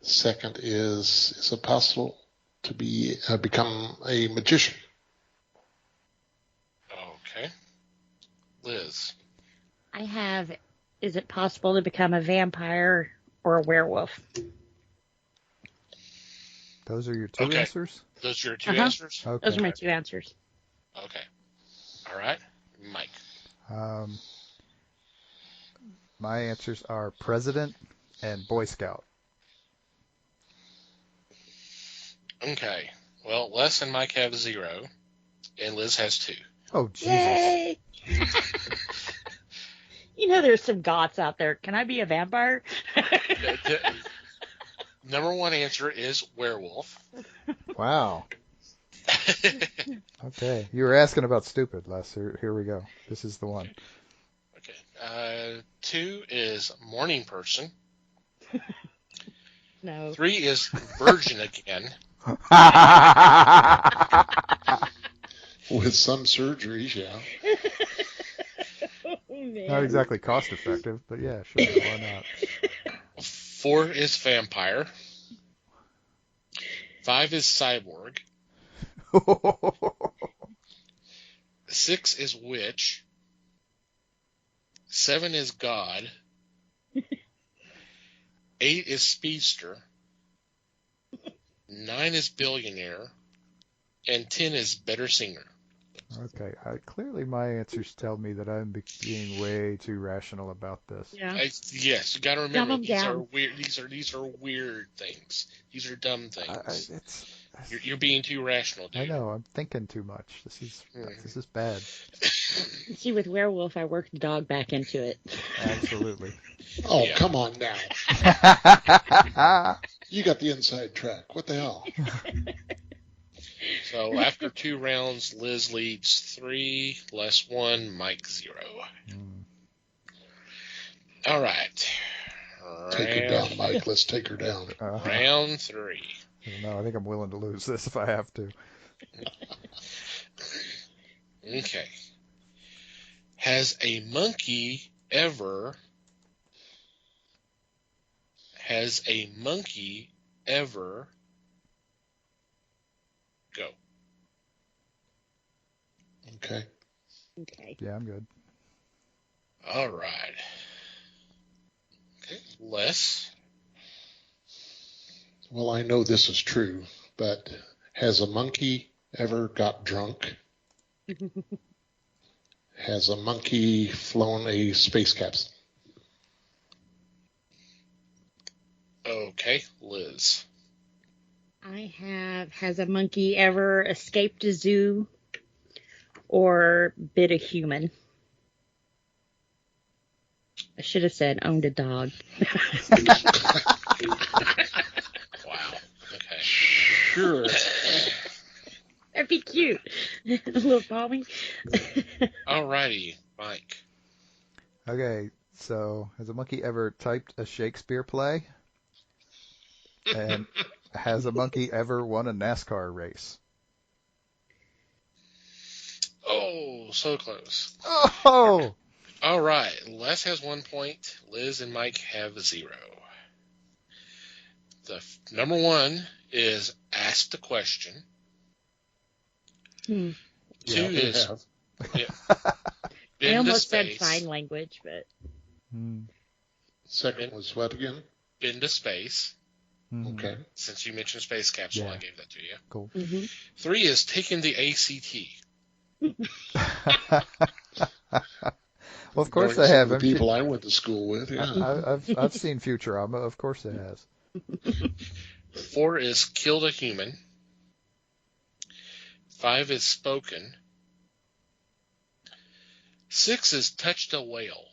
Second is it possible to become a magician? Okay. Liz? I have, is it possible to become a vampire or a werewolf? Those are your two Okay. answers? Those are your 2 Uh-huh. answers? Okay. Those are my 2 answers. Okay. All right. Mike? My answers are president and Boy Scout. Okay. Well, Les and Mike have 0, and Liz has 2. Oh, Jesus. Yay! There's some goths out there. Can I be a vampire? Number 1 answer is werewolf. Wow. Okay. You were asking about stupid, Les. Here we go. This is the one. Okay. 2 is morning person. No. 3 is virgin again. With some surgeries, yeah. Oh, man. Not exactly cost effective, but yeah, sure. Why 4 is vampire. 5 is cyborg. not? 6 is witch. 7 is god. 8 is speedster. 9 is billionaire. And 10 is better singer. Okay. Clearly, my answers tell me that I'm being way too rational about this. Yeah. Yes, you got to Dumb remember 'em these down. are weird. These are weird things. These are dumb things. You're being too rational, dude. I know. I'm thinking too much. This is bad. See, with werewolf, I worked the dog back into it. Absolutely. Oh, Yeah. come on now. You got the inside track. What the hell? So after 2 rounds, Liz leads 3, Les 1, Mike 0. All right. Take her down, Mike. Let's take her down. Round 3. No, I think I'm willing to lose this if I have to. Okay. Has a monkey ever go? Okay. Okay. Yeah, I'm good. All right. Okay, Les. Well, I know this is true, but has a monkey ever got drunk? Has a monkey flown a space capsule? Okay, Liz. Has a monkey ever escaped a zoo or bit a human? I should have said owned a dog. Wow. Okay. Sure. That'd be cute. A little Tommy. Alrighty, Mike. Okay, so has a monkey ever typed a Shakespeare play? And has a monkey ever won a NASCAR race? Oh, so close. Oh! All right. Les has 1 point. Liz and Mike have 0. The number 1 is ask the question. 2 Yeah, they is have. I been to almost said space. sign language, but Hmm. Second was what again? Been to space. Mhm. Okay. Since you mentioned space capsule, Yeah. I gave that to you. Cool. 3 is taken the ACT. Well, of course Knowing they some have. of the people I went to school with, yeah. I've seen Futurama. Of course it has. 4 is killed a human. 5 is spoken. 6 is touched a whale.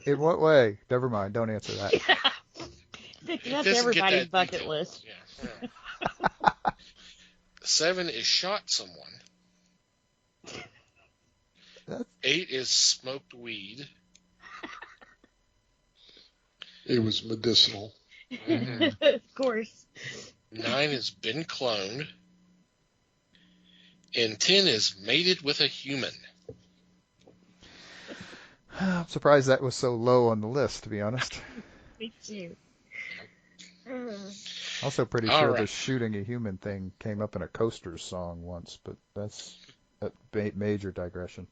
In what way? Never mind. Don't answer that. It that's doesn't get everybody's that bucket detailed. list. Yeah. 7 is shot someone. That's- 8 is smoked weed. It was medicinal. Of course. 9 is been cloned. And 10 is mated with a human. I'm surprised that was so low on the list, to be honest. Me too. Also pretty All sure right. the shooting a human thing came up in a Coasters song once, but that's a major digression.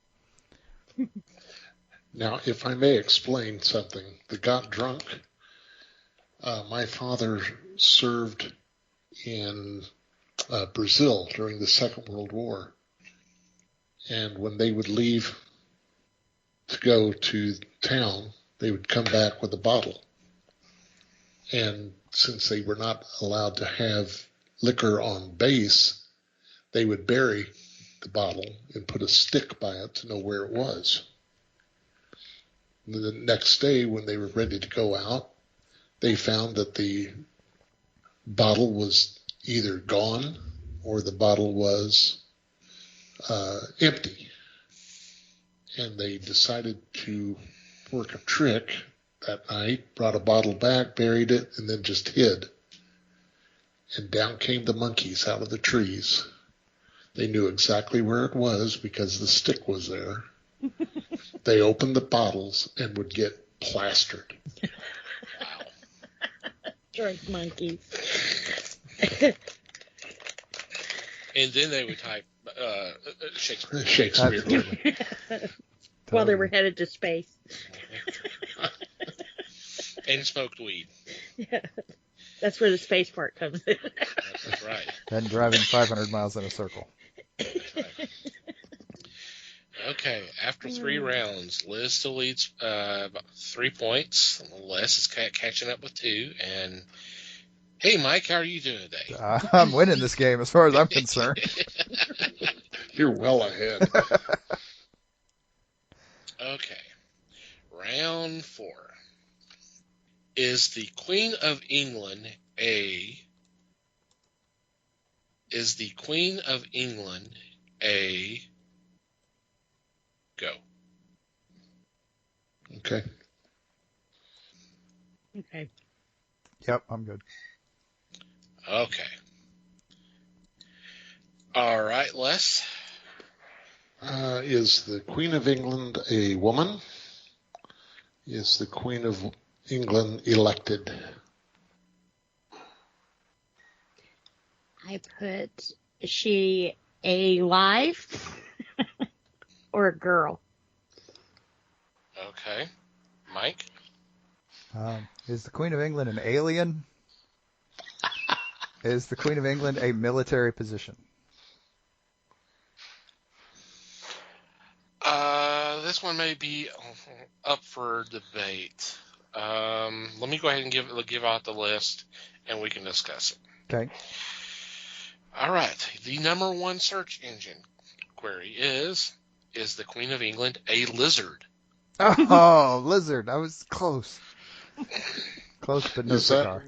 Now, if I may explain something, the got drunk. My father served in Brazil during the Second World War, and when they would leave to go to town, they would come back with a bottle. And since they were not allowed to have liquor on base, they would bury the bottle and put a stick by it to know where it was. And the next day, when they were ready to go out, they found that the bottle was either gone or the bottle was empty. And they decided to work a trick that night, brought a bottle back, buried it, and then just hid. And down came the monkeys out of the trees. They knew exactly where it was because the stick was there. They opened the bottles and would get plastered. Drunk monkeys. And then they would type Shakespeare. Shakespeare. Absolutely. While they Totally. were headed to space. And smoked weed. Yeah. That's where the space part comes in. That's right. And driving 500 miles in a circle. Okay, after 3 rounds, Liz still leads about 3 points. Les is catching up with 2. And hey, Mike, how are you doing today? I'm winning this game as far as I'm concerned. You're well ahead. Okay, round 4. Is the Queen of England a go? Okay. Okay. Yep, I'm good. Okay. All right, Les. Is the Queen of England a woman? Is the Queen of England elected? I put, is she alive or a girl? Okay. Mike? Is the Queen of England an alien? Is the Queen of England a military position? This one may be up for debate. Let me go ahead and give out the list, and we can discuss it. Okay. All right. The number 1 search engine query is the Queen of England a lizard? Oh, lizard. I was close. Close, but no Is that cigar.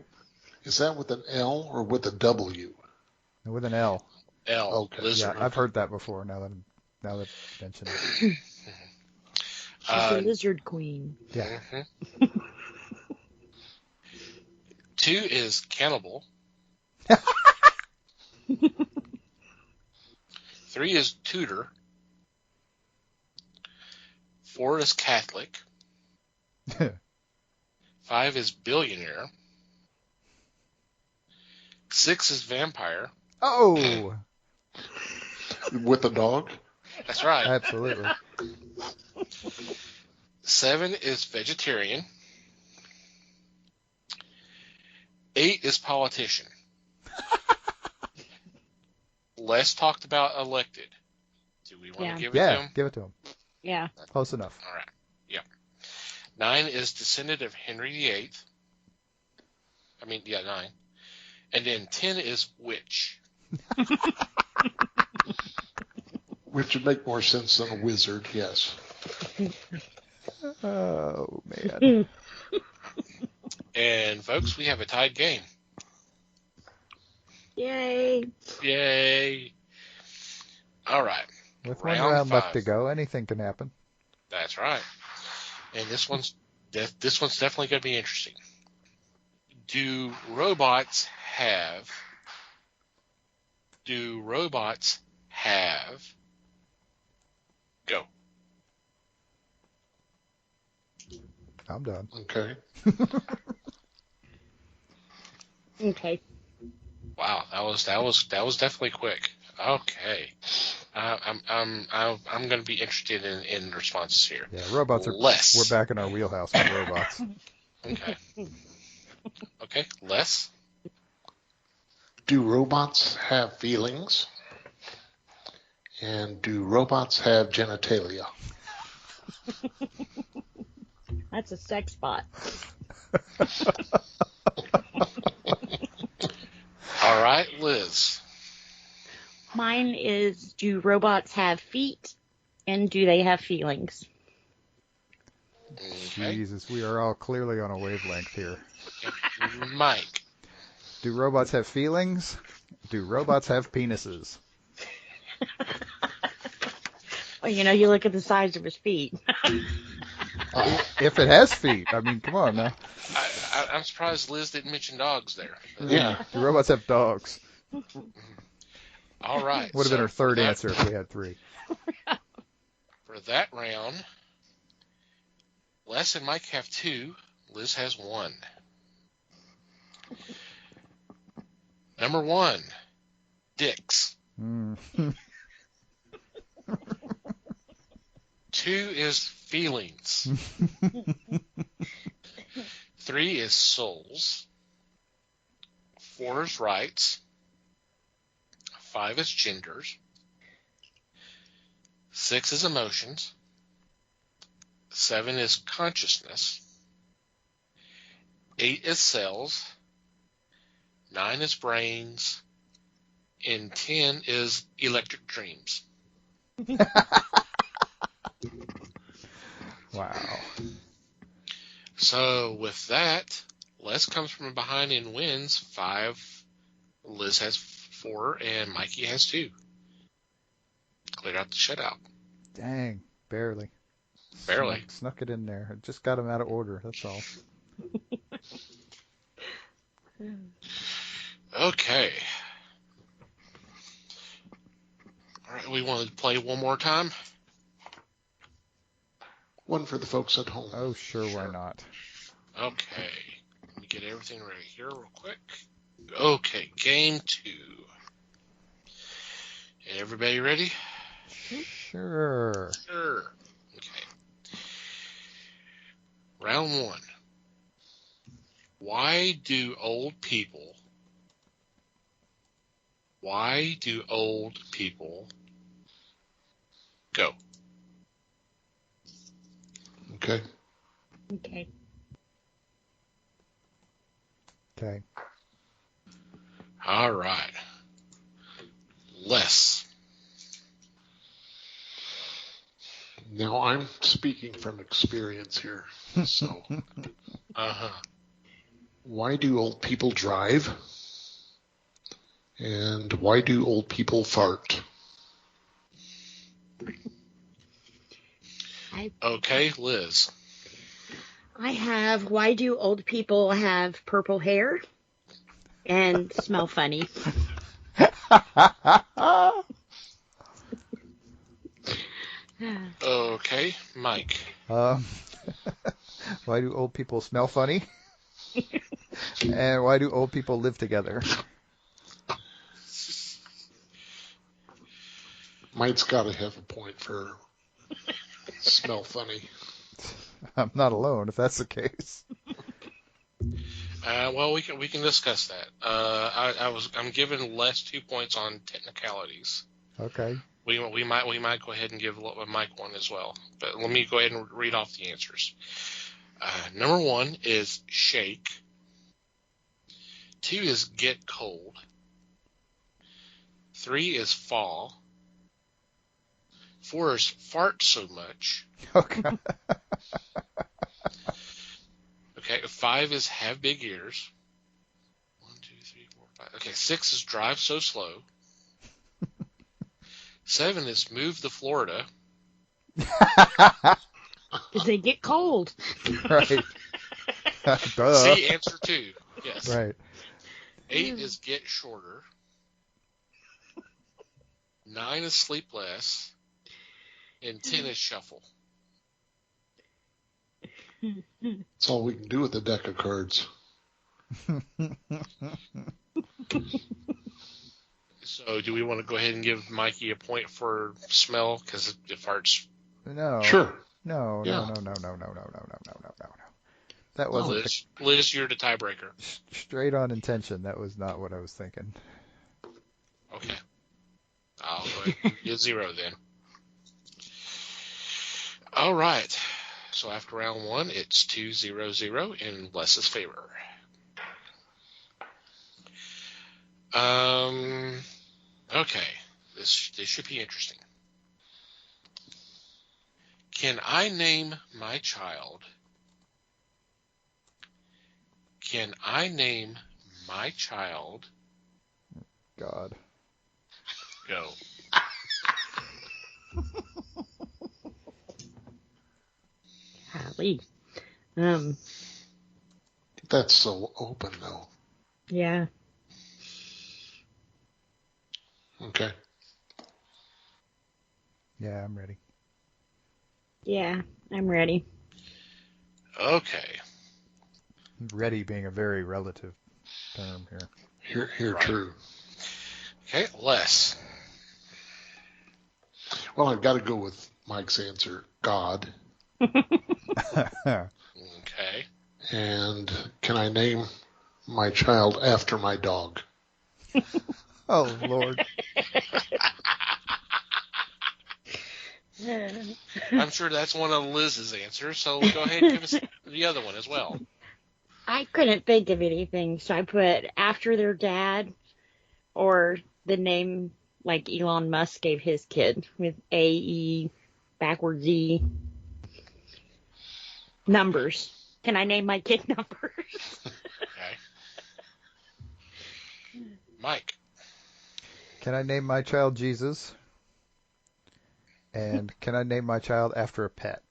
is that with an L or with a W? With an L. L. Okay. Lizard. Yeah, I've heard that before. Now that you mention it. She's the lizard queen. Yeah. Mhm. 2 is cannibal. 3 is tutor. 4 is Catholic. 5 is billionaire. 6 is vampire. Oh, With a dog? That's right. absolutely. 7 is vegetarian. 8 is politician. Less talked about elected. Do we want Yeah. to give it to Yeah, him? give it to him. Yeah. Close enough. All right. Yep. 9 is descendant of Henry VIII. 9. And then 10 is witch. Which would make more sense than a wizard, yes. Oh, man. And folks, we have a tied game. Yay. Yay. All right. With one Round round left 5. to go, anything can happen. That's right. And this one's definitely going to be interesting. Do robots have go? I'm done. Okay. Okay. Wow, that was definitely quick. Okay. I'm going to be interested in responses here. Yeah, robots are. Les. We're back in our wheelhouse with robots. Okay. Okay, Les. Do robots have feelings? And do robots have genitalia? That's a sex bot. All right, Liz. Mine is, do robots have feet and do they have feelings? Okay. Jesus, we are all clearly on a wavelength here. Mike. Do robots have feelings? Do robots have penises? Well, you look at the size of his feet. If it has feet, I mean, come on now. I'm surprised Liz didn't mention dogs there. Yeah. Do robots have dogs? All right. Would have been so her third for that- answer if we had 3. For that round, Les and Mike have 2. Liz has 1. Number 1, dicks. Mm. 2 is feelings. 3 is souls. 4 is rights. 5 is genders. 6 is emotions. 7 is consciousness. 8 is cells. 9 is brains. And 10 is electric dreams. Wow. So with that, Les comes from behind and wins 5. Liz has 4 and Mikey has 2. Cleared out the shutout. Dang, barely. Barely. Snuck it in there. I just got them out of order, that's all. Okay. All right, we want to play one more time. One for the folks at home. Oh, sure, why not? Okay. Let me get everything ready here real quick. Okay, game 2. Everybody ready? Sure. Sure. Okay. Round 1. Why do old people go? Okay. Okay. Okay. All right. Les. Now I'm speaking from experience here. So, why do old people drive? And why do old people fart? Okay, Liz. I have, why do old people have purple hair and smell funny? Okay, Mike. Why do old people smell funny? And why do old people live together? Mike's got to have a point for smell funny. I'm not alone if that's the case. Well, we can discuss that. I'm giving Les 2 points on technicalities. Okay. We might go ahead and give Mike one as well. But let me go ahead and read off the answers. Number 1 is shake. 2 is get cold. 3 is fall. 4 is fart so much. Okay. Okay, 5 is have big ears. 1, 2, 3, 4, 5. Okay, 6 is drive so slow. 7 is move to Florida. Because they get cold. Right. Duh. C, answer 2. Yes. Right. 8 is get shorter. 9 is sleep less. And 10 is shuffle. That's all we can do with a deck of cards. So do we want to go ahead and give Mikey a point for smell? Because it farts. No. Sure. No. Yeah. No. That wasn't Liz, you're the tiebreaker. straight on intention. That was not what I was thinking. Okay. I'll go ahead and get 0 then. All right. So after round 1, it's 2-0-0 in Les's favor. Okay. This should be interesting. Can I name my child? Can I name my child? God. Go. Golly. That's so open, though. Yeah. Okay. Yeah, I'm ready. Yeah, I'm ready. Okay. Ready being a very relative term here. Here, Right. true. Okay, Les. Well, I've got to go with Mike's answer, God. Okay. And can I name my child after my dog? Oh, Lord. I'm sure that's one of Liz's answers, so go ahead and give us the other one as well. I couldn't think of anything, so I put after their dad or the name like Elon Musk gave his kid with AE backwards Z numbers. Can I name my kid numbers? Okay. Mike. Can I name my child Jesus? And can I name my child after a pet?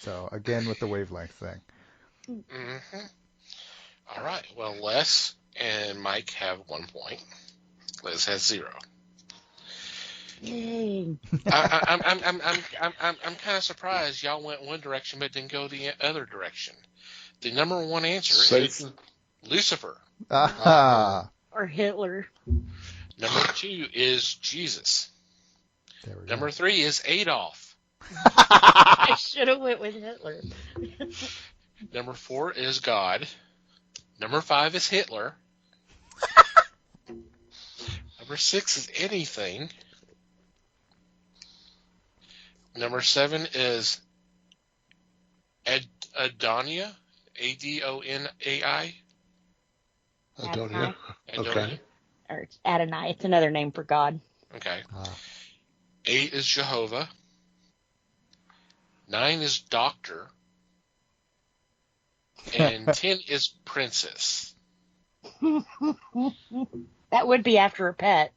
So, again, with the wavelength thing. Mm-hmm. All right. Well, Les and Mike have 1 point. Liz has 0. Yay. I'm kind of surprised y'all went one direction but didn't go the other direction. The number 1 answer is Satan. Lucifer. Aha! Or Hitler. Number 2 is Jesus. There we Number go. 3 is Adolf. I should have went with Hitler. Number 4 is God. Number 5 is Hitler. Number 6 is anything. Number 7 is Adonia. Adonai. Adonia. Adonia. Okay. Or it's Adonai. It's another name for God. Okay. Ah. 8 is Jehovah. 9 is doctor. And 10 is princess. That would be after a pet.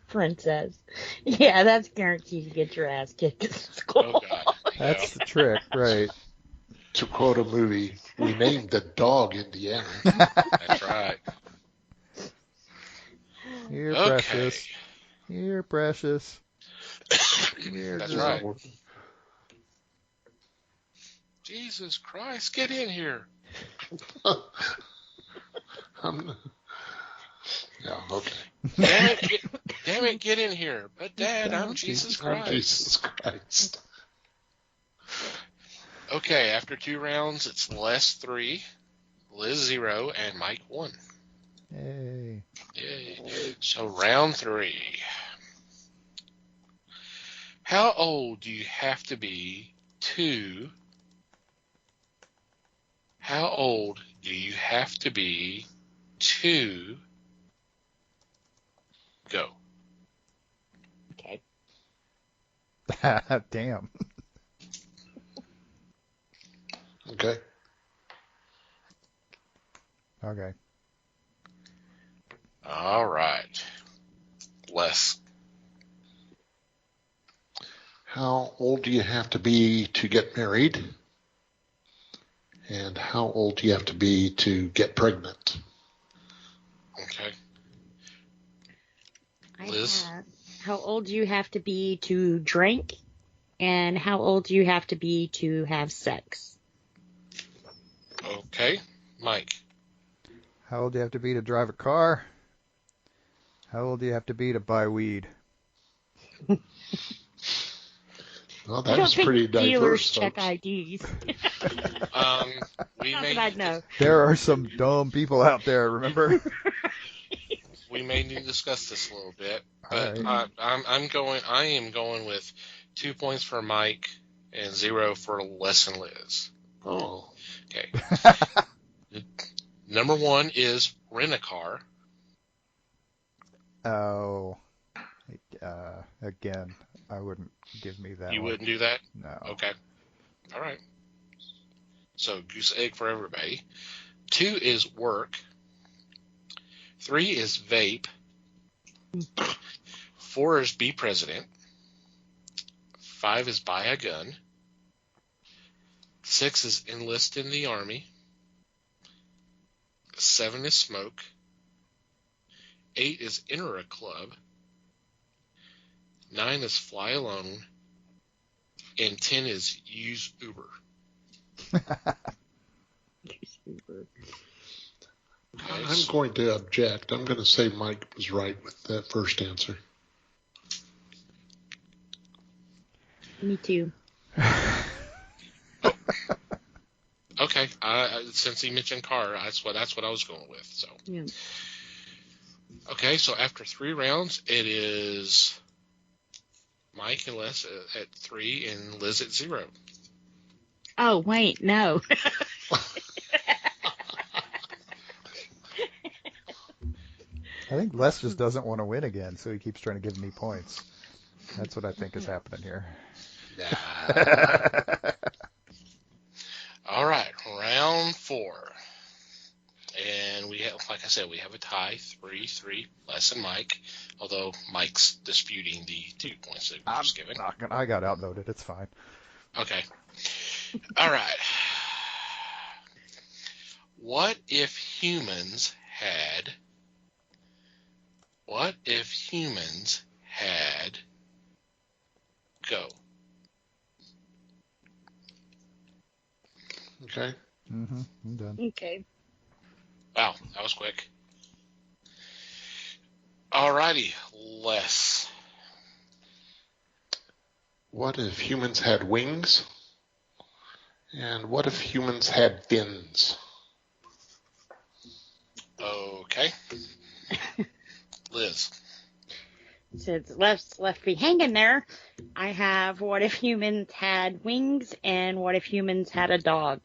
Princess. Yeah, that's guaranteed to get your ass kicked at school. Oh, God. That's the trick, right? To quote a movie, we named the dog Indiana. That's right. You're Okay. precious. You're precious. You're That's good. right. Jesus Christ, get in here. Yeah, okay. Damn it, get in here. But Dad, I'm Jesus I'm Christ. Jesus Christ. Okay, after 2 rounds, it's Les 3, Liz 0, and Mike 1. Yay. Yay. So round 3. How old do you have to be to... How old do you have to be to go? Okay. Damn. Okay. Okay. All right. Les. How old do you have to be to get married? And how old do you have to be to get pregnant? Okay. I Liz? have, how old do you have to be to drink? And how old do you have to be to have sex? Okay. Mike. How old do you have to be to drive a car? How old do you have to be to buy weed? Well, I don't that's think pretty dealers diverse, check folks. IDs. We Not may that I'd know. There are some dumb people out there, remember? we may need to discuss this a little bit, All but right. I am going with 2 points for Mike and 0 for Les and Liz. Oh, Okay. Number 1 is rent a car. Oh. Again, I wouldn't give me that You one. wouldn't do that? No. Okay. All right. So goose egg for everybody. 2 is work. 3 is vape. 4 is be president. 5 is buy a gun. 6 is enlist in the army. 7 is smoke. 8 is enter a club. 9 is fly alone. And 10 is use Uber. Okay, I'm going to object. I'm going to say Mike was right with that first answer. Me too. Okay, since he mentioned car, that's what I was going with. So Yeah. okay, so after 3 rounds, it is Mike and Les at 3 and Liz at 0. Oh, wait, no. I think Les just doesn't want to win again, so he keeps trying to give me points. That's what I think is happening here. All right, round 4, and we have, like I said, we have a tie, 3-3, Les and Mike. Although Mike's disputing the 2 points that we was given. I got outvoted. It's fine. Okay. All right. What if humans had go? Okay. Mm-hmm. I'm done. Okay. Wow, that was quick. Alrighty, Les. What if humans had wings? And what if humans had fins? Okay. Liz. Since left me hanging there, I have what if humans had wings and what if humans had a dog?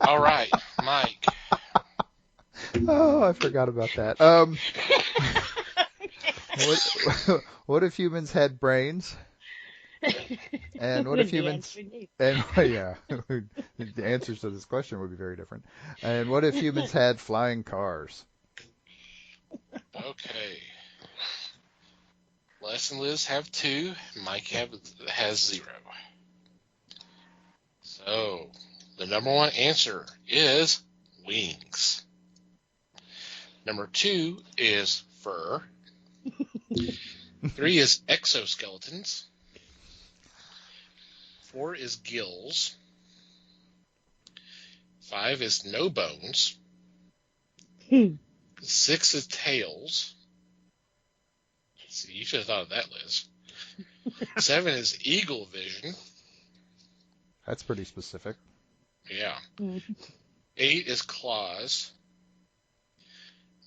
All right, Mike. Oh, I forgot about that. What if humans had brains? And what if The humans answer is- and yeah, the answers to this question would be very different. And what if humans had flying cars? Okay. Les and Liz have 2. Mike has 0. So, the number 1 answer is wings. Number 2 is fur. 3 is exoskeletons. 4 is gills. 5 is no bones. 6 is tails. See, you should have thought of that, Liz. 7 is eagle vision. That's pretty specific. Yeah. 8 is claws.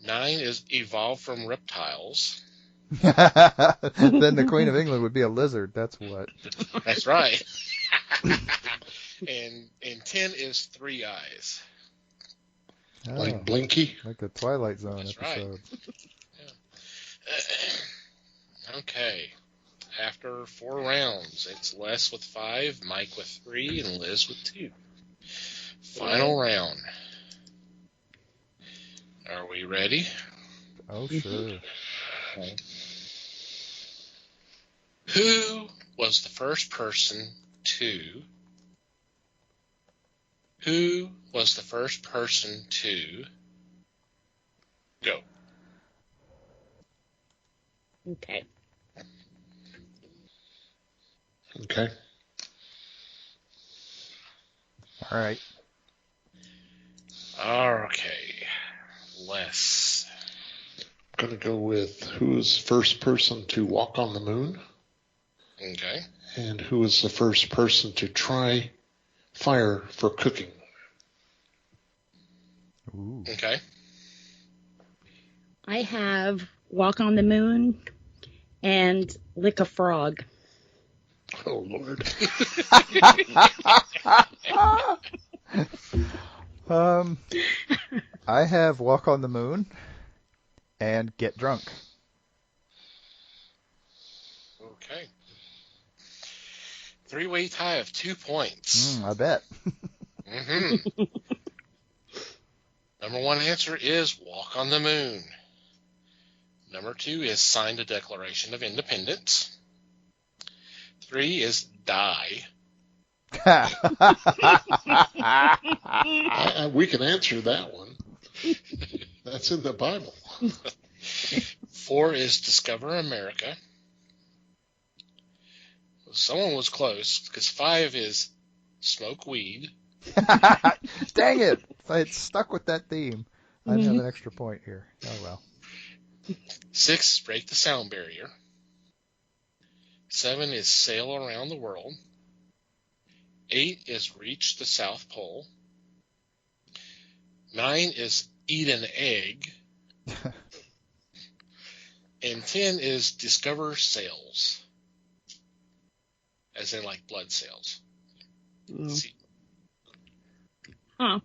9 is evolved from reptiles. Then the Queen of England would be a lizard. That's what. That's right. and 10 is 3 eyes. Oh, Like Blinky. like the Twilight Zone That's right. episode. Okay. After 4 rounds, it's Les with 5, Mike with 3, and Liz with 2. Final round. Are we ready? Oh, sure. Who was the first person to... Who was the first person to... Go. Okay. Okay. All right. Okay. Les. I'm going to go with who was the first person to walk on the moon Okay. and who was the first person to try fire for cooking. Ooh. Okay. I have Walk on the Moon and Lick a Frog. Oh, Lord. I have Walk on the Moon and Get Drunk. Okay. 3-way tie of 2 points. I bet. Mm-hmm. Number 1 answer is Walk on the Moon. Number 2 is Sign the Declaration of Independence. 3 is Die. We can answer that one. That's in the Bible. 4 is Discover America. Someone was close, because 5 is Smoke Weed. Dang it! If I had stuck with that theme, I'd have an extra point here. Oh well. 6 is Break the Sound Barrier. 7 is Sail Around the World. 8 is Reach the South Pole. 9 is Eat an Egg. And 10 is Discover Cells. As in like blood cells. See, Huh.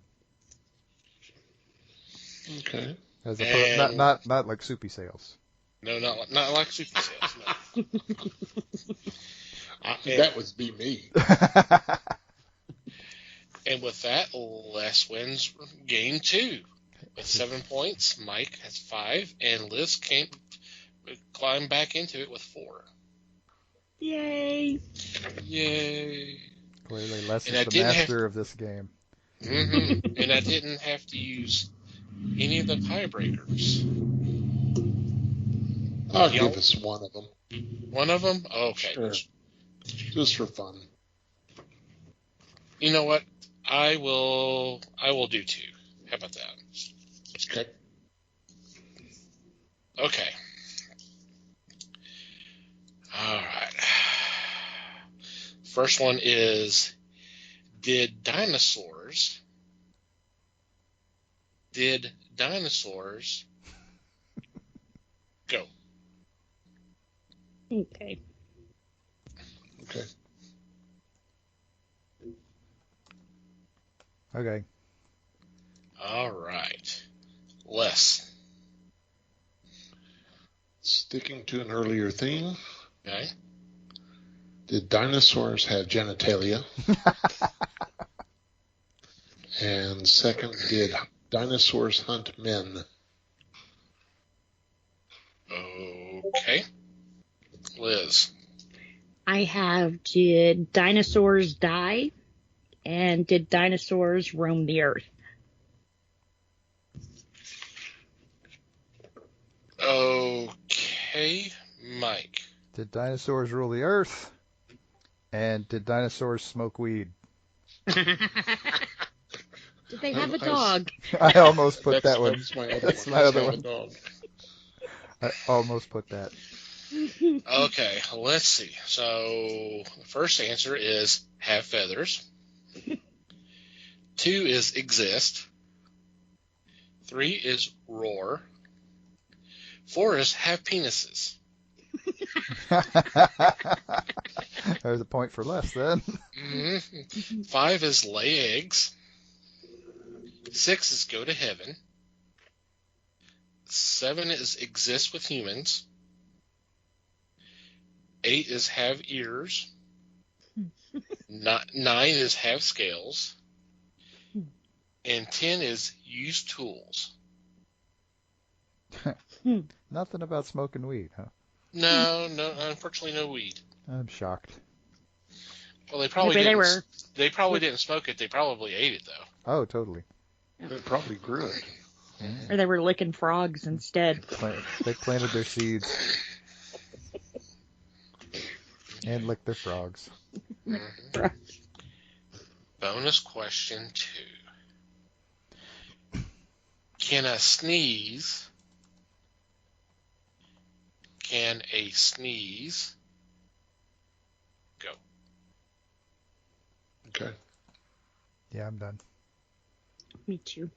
Okay. As And- not like soupy sales. no, not like super cells. No. That would be me. And with that, Les wins game 2 with 7 points. Mike has 5, and Liz climbed back into it with 4. Yay. Yay! Clearly, Les And I is the didn't master of this game. And I didn't have to use any of the tiebreakers. I'll Y'all- give us one of them. One of them? Okay. Sure. Just for fun. You know what? I will do 2. How about that? Okay. Okay. All right. First one is, did dinosaurs go? Okay. Okay. Okay. All right. Les. Sticking to an earlier theme, Okay. did dinosaurs have genitalia? And second, did dinosaurs hunt men? Okay. Liz. I have, did dinosaurs die? And did dinosaurs roam the earth? Okay. Mike. Did dinosaurs rule the earth? And did dinosaurs smoke weed? Did they have a dog? I almost put that one. That's my other That's one. my other Have a one. dog. I almost put that. Okay, let's see. So the first answer is have feathers. 2 is exist. 3 is roar. 4 is have penises. There's a point for less then. 5 is lay eggs. 6 is go to heaven. 7 is exist with humans. 8 is have ears. 9 is have scales. And 10 is use tools. Nothing about smoking weed, huh? No, unfortunately no weed. I'm shocked. Well, they probably Maybe didn't. they were. They probably didn't smoke it. They probably ate it though. Oh, totally. They probably grew it. Or they were licking frogs instead. They planted their seeds and licked their frogs. Bonus question 2. Can a sneeze go? Okay. Yeah, I'm done. Me too.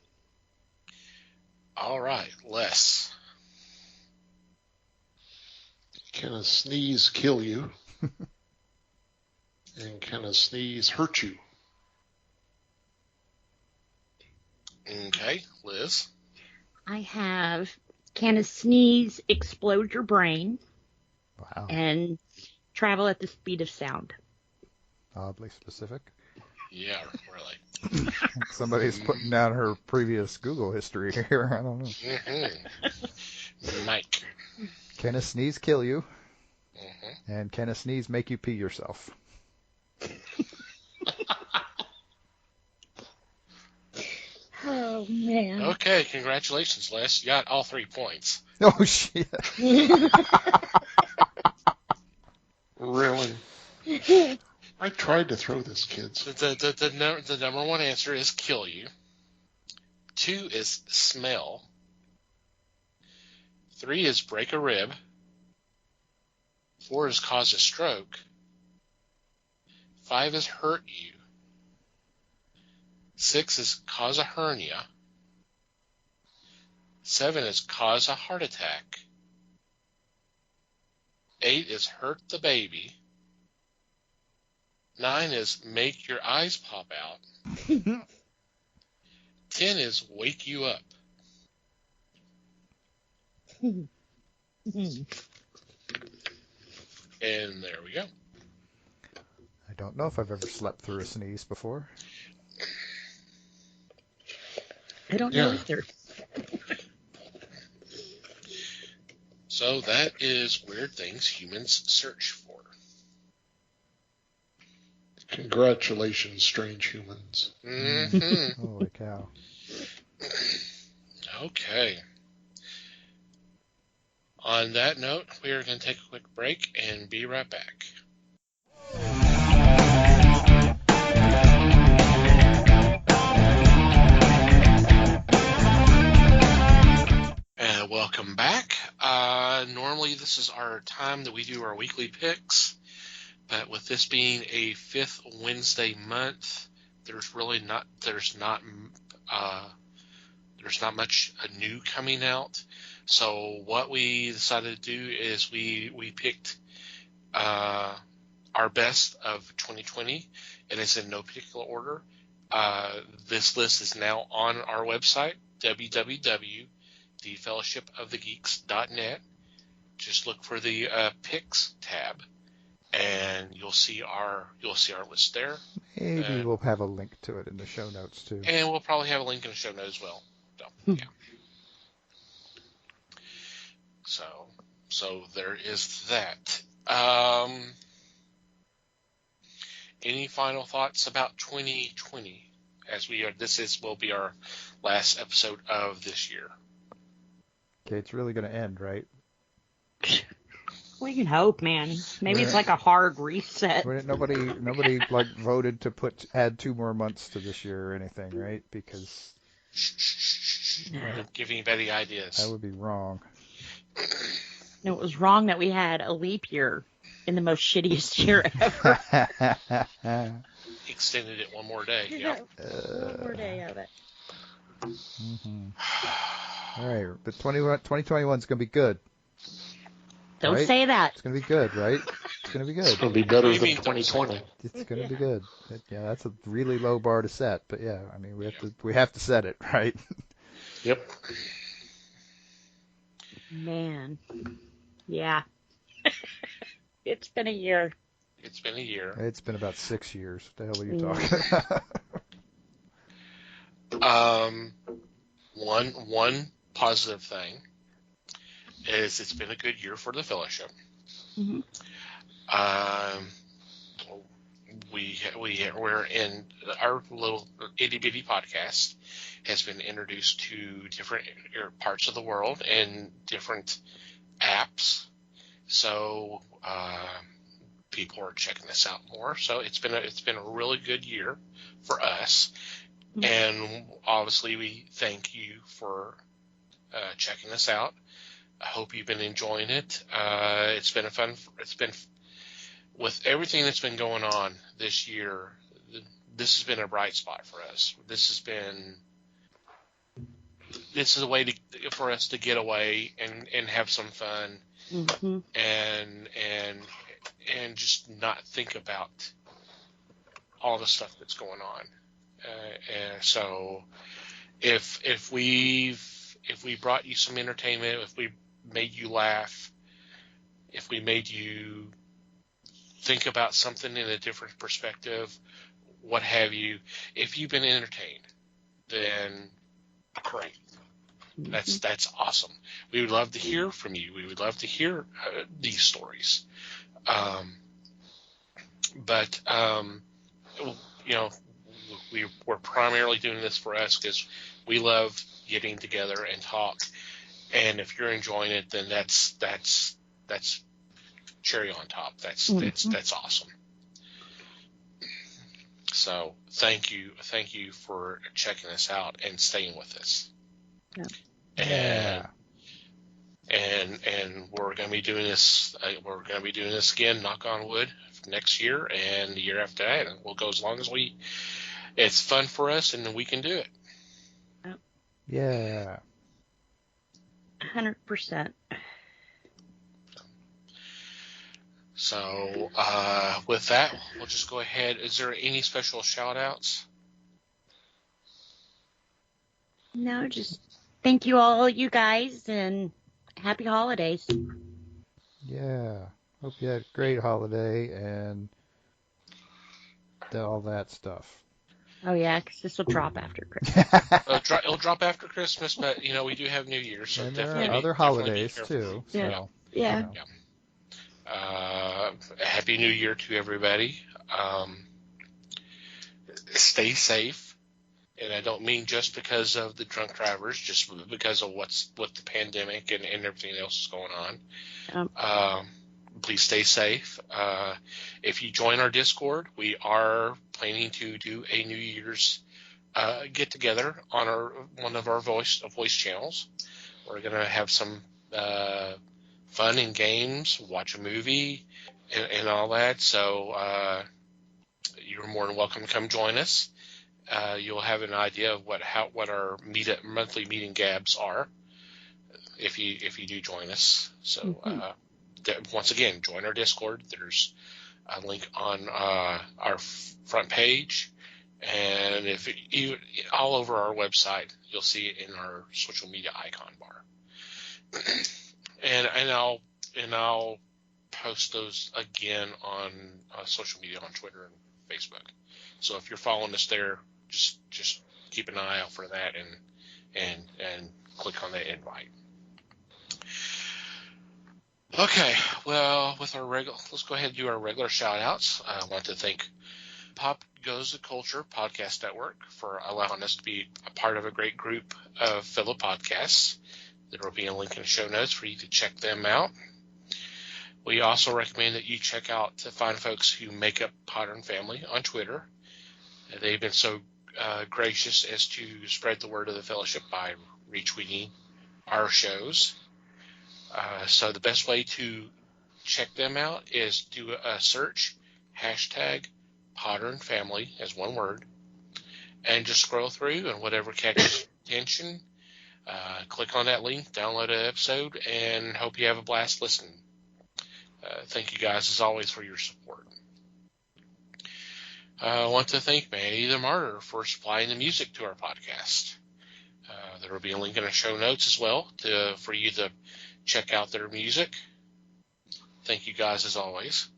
All right, Les. Can a sneeze kill you? And can a sneeze hurt you? Okay, Liz. I have, can a sneeze explode your brain Wow. and travel at the speed of sound? Oddly specific. Yeah, really. Somebody's putting down her previous Google history here. I don't know. Mike. Can a sneeze kill you? Mm-hmm. And can a sneeze make you pee yourself? Oh, man. Okay, congratulations, Les. You got all 3 points. Oh, shit. Really? I tried to throw this, kids. The number 1 answer is kill you. 2 is smell. 3 is break a rib. 4 is cause a stroke. 5 is hurt you. 6 is cause a hernia. 7 is cause a heart attack. 8 is hurt the baby. 9 is make your eyes pop out. 10 is wake you up. And there we go. I don't know if I've ever slept through a sneeze before. I don't know either. So that is weird things humans search for. Congratulations, strange humans. Mm-hmm. Holy cow. Okay. On that note, we are going to take a quick break and be right back. And welcome back. Normally this is our time that we do our weekly picks, but with this being a 5th Wednesday month, there's not much new coming out. So what we decided to do is we picked our best of 2020, and it's in no particular order. This list is now on our website, www.thefellowshipofthegeeks.net. Just look for the picks tab, and you'll see our list there. Maybe we'll have a link to it in the show notes too. And we'll probably have a link in the show notes as well. So there is that. Any final thoughts about 2020? As will be our last episode of this year. Okay, it's really going to end, right? We can hope, man. Maybe it's like a hard reset. Nobody like voted to add 2 more months to this year or anything, right? Because Don't give anybody ideas. that would be wrong. No, it was wrong that we had a leap year in the most shittiest year ever. Extended it one more day. Yeah. One more day of it. All right, but 2021 is going to be good. Don't right? say that. It's going to be good, right? It's going to be good. It's going to be better than 2020. It's going to be good. Yeah, that's a really low bar to set, but yeah, I mean, we have to set it, right? Yep. Man. Yeah. It's been a year. It's been a year. It's been about 6 years. What the hell are you talking about? One positive thing is it's been a good year for the fellowship. Mm-hmm. We're in our little itty bitty podcast has been introduced to different parts of the world and different apps. So people are checking this out more. So it's been a really good year for us. Mm-hmm. And obviously we thank you for checking us out. I hope you've been enjoying it. It's been with everything that's been going on this year. This has been a bright spot for us. This is a way for us to get away and have some fun. Mm-hmm. and just not think about all the stuff that's going on. And so if we brought you some entertainment, if we made you laugh, if we made you think about something in a different perspective, what have you, if you've been entertained, then great. That's awesome. We would love to hear from you. We would love to hear these stories. But we're primarily doing this for us because we love getting together and talk. And if you're enjoying it, then that's cherry on top. That's awesome. So thank you for checking us out and staying with us. Yeah. And we're going to be doing this. We're going to be doing this again. Knock on wood. Next year and the year after that, and we'll go as long as it's fun for us and we can do it. Yeah. 100%. So with that, we'll just go ahead. Is there any special shout outs? No, just thank you all, you guys, and happy holidays. Yeah. Hope you had a great holiday and all that stuff. Oh, yeah, because this will drop after Christmas. It'll drop after Christmas, but, we do have New Year's. So and there are other holidays, too. So, yeah. Happy New Year to everybody. Stay safe. And I don't mean just because of the drunk drivers, just because of what the pandemic and everything else is going on. Please stay safe. If you join our Discord, we are planning to do a New Year's get together on one of our voice channels. We're gonna have some fun and games, watch a movie, and all that. So you're more than welcome to come join us. You'll have an idea of what our monthly meeting gabs are if you do join us. So once again, join our Discord. There's a link on our front page, And if you all over our website, you'll see it in our social media icon bar. and I'll post those again on social media on Twitter and Facebook. So if you're following us there, just keep an eye out for that and click on that invite. Okay, well, with our let's go ahead and do our regular shout outs. I want to thank Pop Goes the Culture Podcast Network for allowing us to be a part of a great group of fellow podcasts. There will be a link in the show notes for you to check them out. We also recommend that you check out the fine folks who make up Podern Family on Twitter. They've been so gracious as to spread the word of the fellowship by retweeting our shows. So the best way to check them out is do a search, hashtag Podern Family as one word, and just scroll through, and whatever catches attention, click on that link, download an episode, and hope you have a blast listening. Thank you guys, as always, for your support. I want to thank Manny the Martyr for supplying the music to our podcast. There will be a link in the show notes as well for you to check out their music. Thank you guys, as always.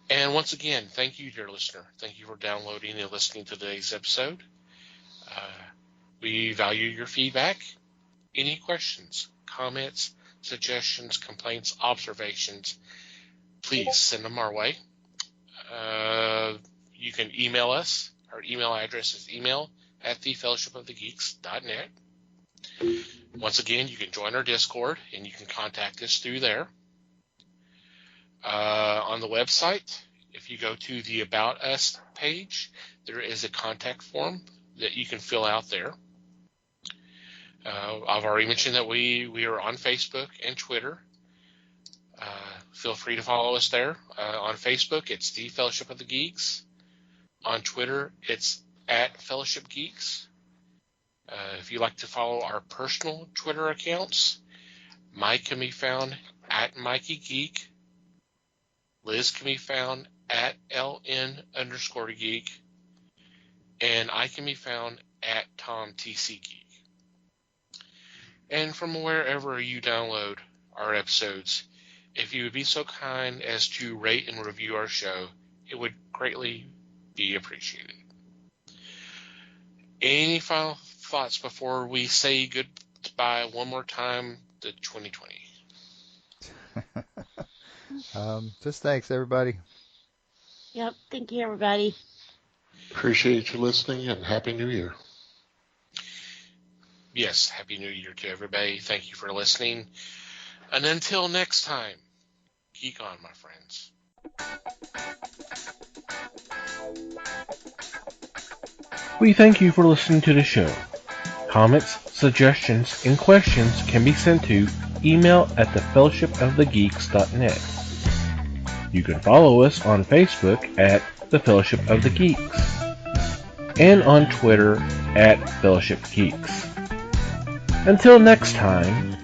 And once again, thank you, dear listener. Thank you for downloading and listening to today's episode. We value your feedback. Any questions, comments, suggestions, complaints, observations, please send them our way. You can email us. Our email address is email@thefellowshipofthegeeks.net. Once again, you can join our Discord, and you can contact us through there. On the website, if you go to the About Us page, there is a contact form that you can fill out there. I've already mentioned that we are on Facebook and Twitter. Feel free to follow us there. On Facebook, it's The Fellowship of the Geeks. On Twitter, it's @FellowshipGeeks. If you'd like to follow our personal Twitter accounts, Mike can be found @MikeyGeek. Liz can be found @LN_geek. And I can be found @TomTCGeek. And from wherever you download our episodes, if you would be so kind as to rate and review our show, it would greatly be appreciated. Any final thoughts before we say goodbye one more time to 2020? Just thanks, everybody. Yep. Thank you, everybody. Appreciate you listening, and Happy New Year. Yes, Happy New Year to everybody. Thank you for listening. And until next time, geek on, my friends. We thank you for listening to the show. Comments, suggestions, and questions can be sent to email@thefellowshipofthegeeks.net. You can follow us on Facebook @The Fellowship of the Geeks and on Twitter @FellowshipGeeks. Until next time,